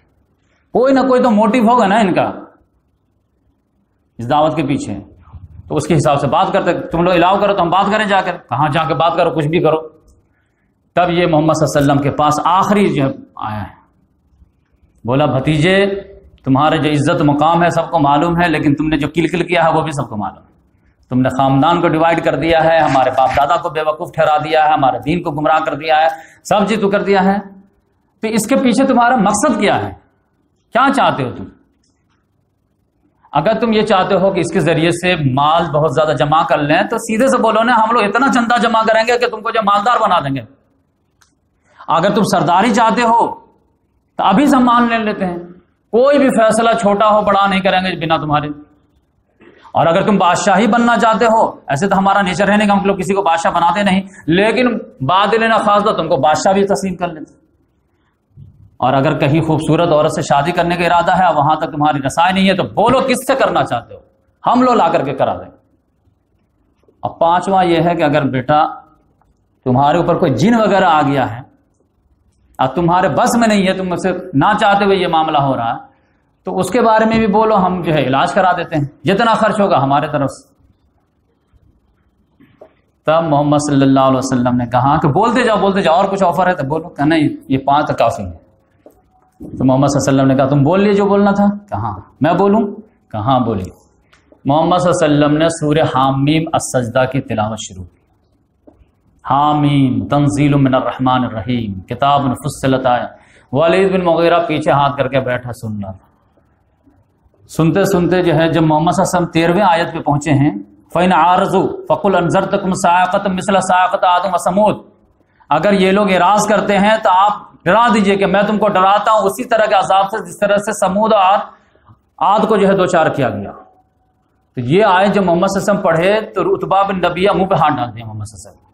کوئی نہ کوئی تو موٹیو ہوگا نا ان کا اس دعوت کے پیچھے, تو اس کے حساب سے بات کرتے. تم لوگ الاؤ کرو تو ہم بات کریں جا کر, کہاں جا کے بات کرو, کچھ بھی کرو. تب یہ محمد صلی اللہ علیہ وسلم کے پاس آخری جو آیا ہے, بولا بھتیجے تمہارے جو عزت مقام ہے سب کو معلوم ہے, لیکن تم نے جو کل کیا ہے وہ بھی سب کو معلوم ہے. تم نے خاندان کو ڈیوائیڈ کر دیا ہے, ہمارے باپ دادا کو بے وقوف ٹھہرا دیا ہے, ہمارے دین کو گمراہ کر دیا ہے, سب چیز تو کر دیا ہے. تو اس کے پیچھے تمہارا مقصد کیا ہے, کیا چاہتے ہو تم؟ اگر تم یہ چاہتے ہو کہ اس کے ذریعے سے مال بہت زیادہ جمع کر لیں تو سیدھے سے بولو نا, ہم لوگ اتنا چندہ جمع کریں گے کہ تم کو جو مالدار بنا دیں گے. اگر تم سرداری چاہتے ہو تو ابھی سے مان لے لیتے ہیں, کوئی بھی فیصلہ چھوٹا ہو بڑا نہیں کریں گے بنا تمہارے. اور اگر تم بادشاہی بننا چاہتے ہو, ایسے تو ہمارا نیچر ہے نہیں کہ ہم لوگ کسی کو بادشاہ بناتے نہیں, لیکن بعد لینا خاص تو تم کو بادشاہ بھی تسلیم کر لیتے. اور اگر کہیں خوبصورت عورت سے شادی کرنے کا ارادہ ہے, وہاں تک تمہاری رسائی نہیں ہے, تو بولو کس سے کرنا چاہتے ہو, ہم لوگ لا کر کے کرا دیں. اب پانچواں یہ ہے کہ اگر بیٹا تمہارے اوپر کوئی جن وغیرہ آ گیا ہے اور تمہارے بس میں نہیں ہے, تم سے نہ چاہتے ہوئے یہ معاملہ ہو رہا ہے, تو اس کے بارے میں بھی بولو, ہم جو ہے علاج کرا دیتے ہیں, جتنا خرچ ہوگا ہمارے طرف سے. تب محمد صلی اللہ علیہ وسلم نے کہا کہ بولتے جاؤ, اور کچھ آفر ہے تو بولو. کہ نہیں, یہ 5 تو کافی ہے. تو محمد صلی اللہ علیہ وسلم نے کہا تم بول لیے جو بولنا تھا. کہاں میں بولوں؟ کہاں بولیے. محمد صلی اللہ علیہ وسلم نے سورہ حامیم السجدہ کی تلاوت شروع کی. حامیم تنزیل من الرحمن الرحیم کتاب فصلت آیات. ولید بن مغیرہ پیچھے ہاتھ کر کے بیٹھا سن رہا تھا. سنتے سنتے جو ہے جب محمد صلی اللہ علیہ وسلم 13ویں آیت پہ پہنچے ہیں, فَإِنْ عَارَضُوا فَقُلْ أَنذَرْتُكُمْ صَاعِقَةً مِثْلَ صَاعِقَةِ عَادٍ وَثَمُودَ. اگر یہ لوگ اعراض کرتے ہیں تو آپ ڈرا دیجئے کہ میں تم کو ڈراتا ہوں اسی طرح کے عذاب سے جس طرح سے سمود اور عاد کو جو ہے 2-4 کیا گیا. تو یہ آیت جب محمد صلی اللہ علیہ وسلم پڑھے تو عتبہ بن ربیعہ منہ پہ ہاتھ ڈال دیا محمد صلی اللہ علیہ وسلم,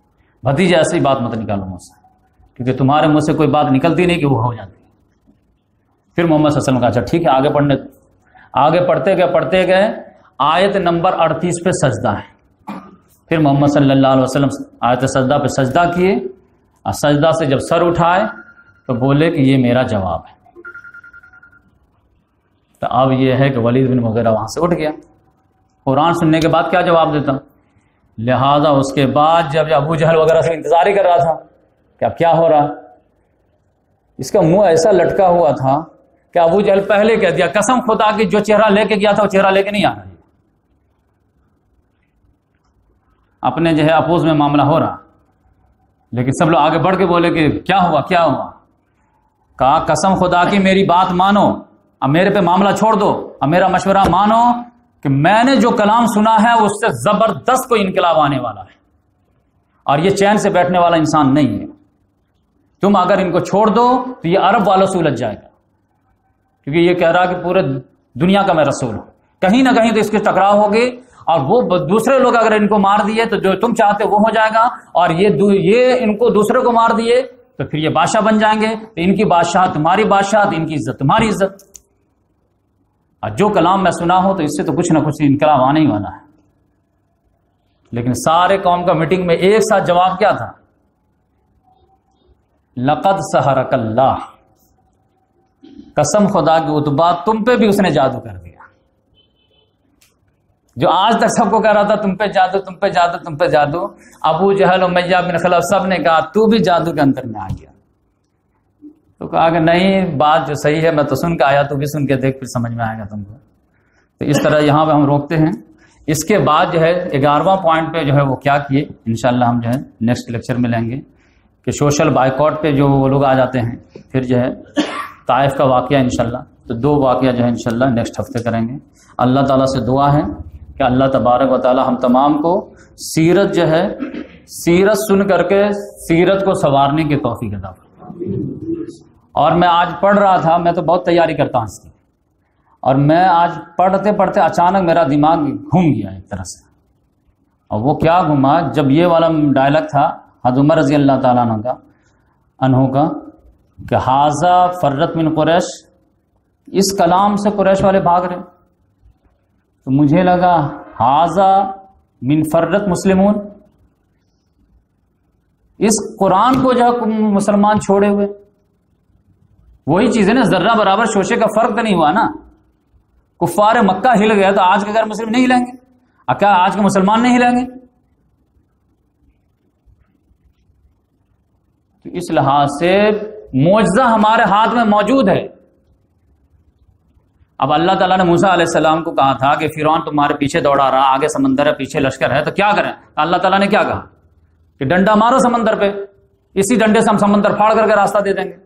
بھتیجے ایسی بات مت نکالو مجھ سے, کیونکہ تمہارے منہ سے کوئی بات نکلتی نہیں کہ وہ ہو جاتی. پھر محمد صلی اللہ علیہ وسلم کہا اچھا ٹھیک ہے آگے پڑھنے. آگے پڑھتے گئے آیت نمبر 38 پہ سجدہ ہے. پھر محمد صلی اللہ علیہ وسلم آیت سجدہ پہ سجدہ کیے, اور سجدہ سے جب سر اٹھائے تو بولے کہ یہ میرا جواب ہے. تو اب یہ ہے کہ ولید بن مغیرہ وہاں سے اٹھ گیا. قرآن سننے کے بعد کیا جواب دیتا؟ لہذا اس کے بعد جب ابو جہل وغیرہ سے انتظار ہی کر رہا تھا کہ اب کیا ہو رہا, اس کا منہ ایسا لٹکا ہوا تھا کہ ابو جہل پہلے کہہ دیا قسم خدا کی جو چہرہ لے کے گیا تھا وہ چہرہ لے کے نہیں آ رہا. اپنے جو ہے اپوز میں معاملہ ہو رہا, لیکن سب لوگ آگے بڑھ کے بولے کہ کیا ہوا. کہا قسم خدا کی میری بات مانو, اب میرے پہ معاملہ چھوڑ دو, اب میرا مشورہ مانو کہ میں نے جو کلام سنا ہے اس سے زبردست کوئی انقلاب آنے والا ہے, اور یہ چین سے بیٹھنے والا انسان نہیں ہے. تم اگر ان کو چھوڑ دو تو یہ عرب والوں سے الجھ جائے گا, کیونکہ یہ کہہ رہا کہ پورے دنیا کا میں رسول ہوں. کہیں نہ کہیں تو اس کے ٹکراؤ ہوگی, اور وہ دوسرے لوگ اگر ان کو مار دیے تو جو تم چاہتے وہ ہو جائے گا, اور یہ ان کو دوسرے کو مار دیے تو پھر یہ بادشاہ بن جائیں گے. تو ان کی بادشاہ تمہاری بادشاہ, ان کی عزت تمہاری عزت. اور جو کلام میں سنا ہو تو اس سے تو کچھ نہ کچھ انقلاب آنے ہی والا ہے. لیکن سارے قوم کا میٹنگ میں ایک ساتھ جواب کیا تھا؟ لقد سحرک اللہ, قسم خدا کی عتبہ تم پہ بھی اس نے جادو کر دیا. جو آج تک سب کو کہہ رہا تھا تم پہ جادو, تم پہ جادو, تم پہ جادو, ابو جہل امیہ بن خلف سب نے کہا تو بھی جادو کے اندر میں آ گیا. تو کہا کہ نہیں بات جو صحیح ہے میں تو سن کے آیا, تو بھی سن کے دیکھ پھر سمجھ میں آئے گا تم کو. تو اس طرح یہاں پہ ہم روکتے ہیں. اس کے بعد جو ہے 11واں پوائنٹ پہ جو ہے وہ کیا کیے, انشاءاللہ ہم جو ہے نیکسٹ لیکچر میں لیں گے کہ سوشل بائیکاٹ پہ جو وہ لوگ آ جاتے ہیں. پھر جو ہے طائف کا واقعہ انشاءاللہ, تو 2 واقعہ جو ہے انشاءاللہ نیکسٹ ہفتے کریں گے. اللہ تعالیٰ سے دعا ہے کہ اللہ تبارک و تعالیٰ ہم تمام کو سیرت جو ہے سیرت سن کر کے سیرت کو سنوارنے کی توفیق عطا فرمائے. اور میں آج پڑھ رہا تھا, میں تو بہت تیاری کرتا ہوں اس کی, اور میں آج پڑھتے پڑھتے اچانک میرا دماغ گھوم گیا ایک طرح سے. اور وہ کیا گھما, جب یہ والا ڈائلاگ تھا حضرت عمر رضی اللہ تعالیٰ عنہ کا کہ حاذا فرت من قریش, اس کلام سے قریش والے بھاگ رہے. تو مجھے لگا حاذا من فرت مسلمون, اس قرآن کو جو مسلمان چھوڑے ہوئے. وہی چیز ہے نا، ذرہ برابر شوشے کا فرق تو نہیں ہوا نا. کفار مکہ ہل گیا تو آج کے غیر مسلم نہیں ہلیں گے؟ کیا آج کے مسلمان نہیں ہلیں گے؟ تو اس لحاظ سے معجزہ ہمارے ہاتھ میں موجود ہے. اب اللہ تعالیٰ نے موسیٰ علیہ السلام کو کہا تھا کہ فرعون تمہارے پیچھے دوڑا رہا، آگے سمندر ہے، پیچھے لشکر ہے، تو کیا کریں؟ اللہ تعالیٰ نے کیا کہا کہ ڈنڈا مارو سمندر پہ، اسی ڈنڈے سے ہم سمندر پھاڑ کر کے راستہ دے دیں گے.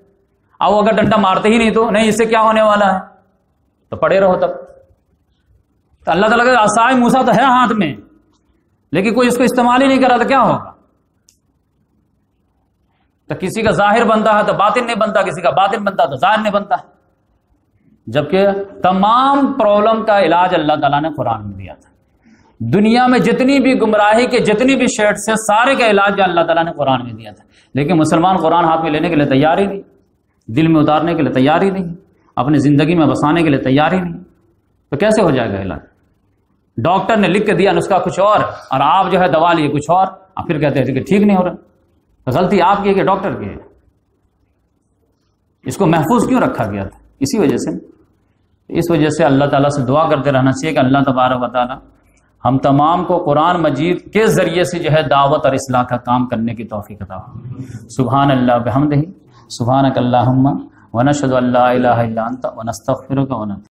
اب اگر ڈنڈا مارتے ہی نہیں تو نہیں، اس سے کیا ہونے والا ہے، تو پڑے رہو تب. تو اللہ تعالیٰ کا عصائے موسیٰ تو ہے ہاتھ میں، لیکن کوئی اس کو استعمال ہی نہیں کرا تو کیا ہوگا؟ تو کسی کا ظاہر بنتا ہے تو باطن نہیں بنتا، کسی کا باطن بنتا تو ظاہر نہیں بنتا. جبکہ تمام پرابلم کا علاج اللہ تعالیٰ نے قرآن میں دیا تھا. دنیا میں جتنی بھی گمراہی کے جتنی بھی شیڈ سے سارے کا علاج جو اللہ تعالیٰ نے قرآن میں دیا تھا. لیکن مسلمان قرآن ہاتھ میں لینے کے لیے تیار ہی نہیں، دل میں اتارنے کے لیے تیار ہی نہیں، اپنی زندگی میں بسانے کے لیے تیار ہی نہیں. تو کیسے ہو جائے گا علاج؟ ڈاکٹر نے لکھ کے دیا نسخہ کچھ اور آپ جو ہے دوا لیے کچھ اور پھر کہتے ہیں کہ ٹھیک نہیں ہو رہا. غلطی آپ کی ہے کہ ڈاکٹر کی ہے؟ اس کو محفوظ کیوں رکھا گیا تھا؟ اسی وجہ سے. اس وجہ سے اللہ تعالیٰ سے دعا کرتے رہنا چاہیے کہ اللہ تبارک و تعالیٰ ہم تمام کو قرآن مجید کے ذریعے سے جو ہے دعوت اور اصلاح کا کام کرنے کی توفیق عطا ہو. سبحان اللہ بحمدہ، سبحانک اللہم ونشہد ان لا الہ الا انت ونستغفرک ونتوب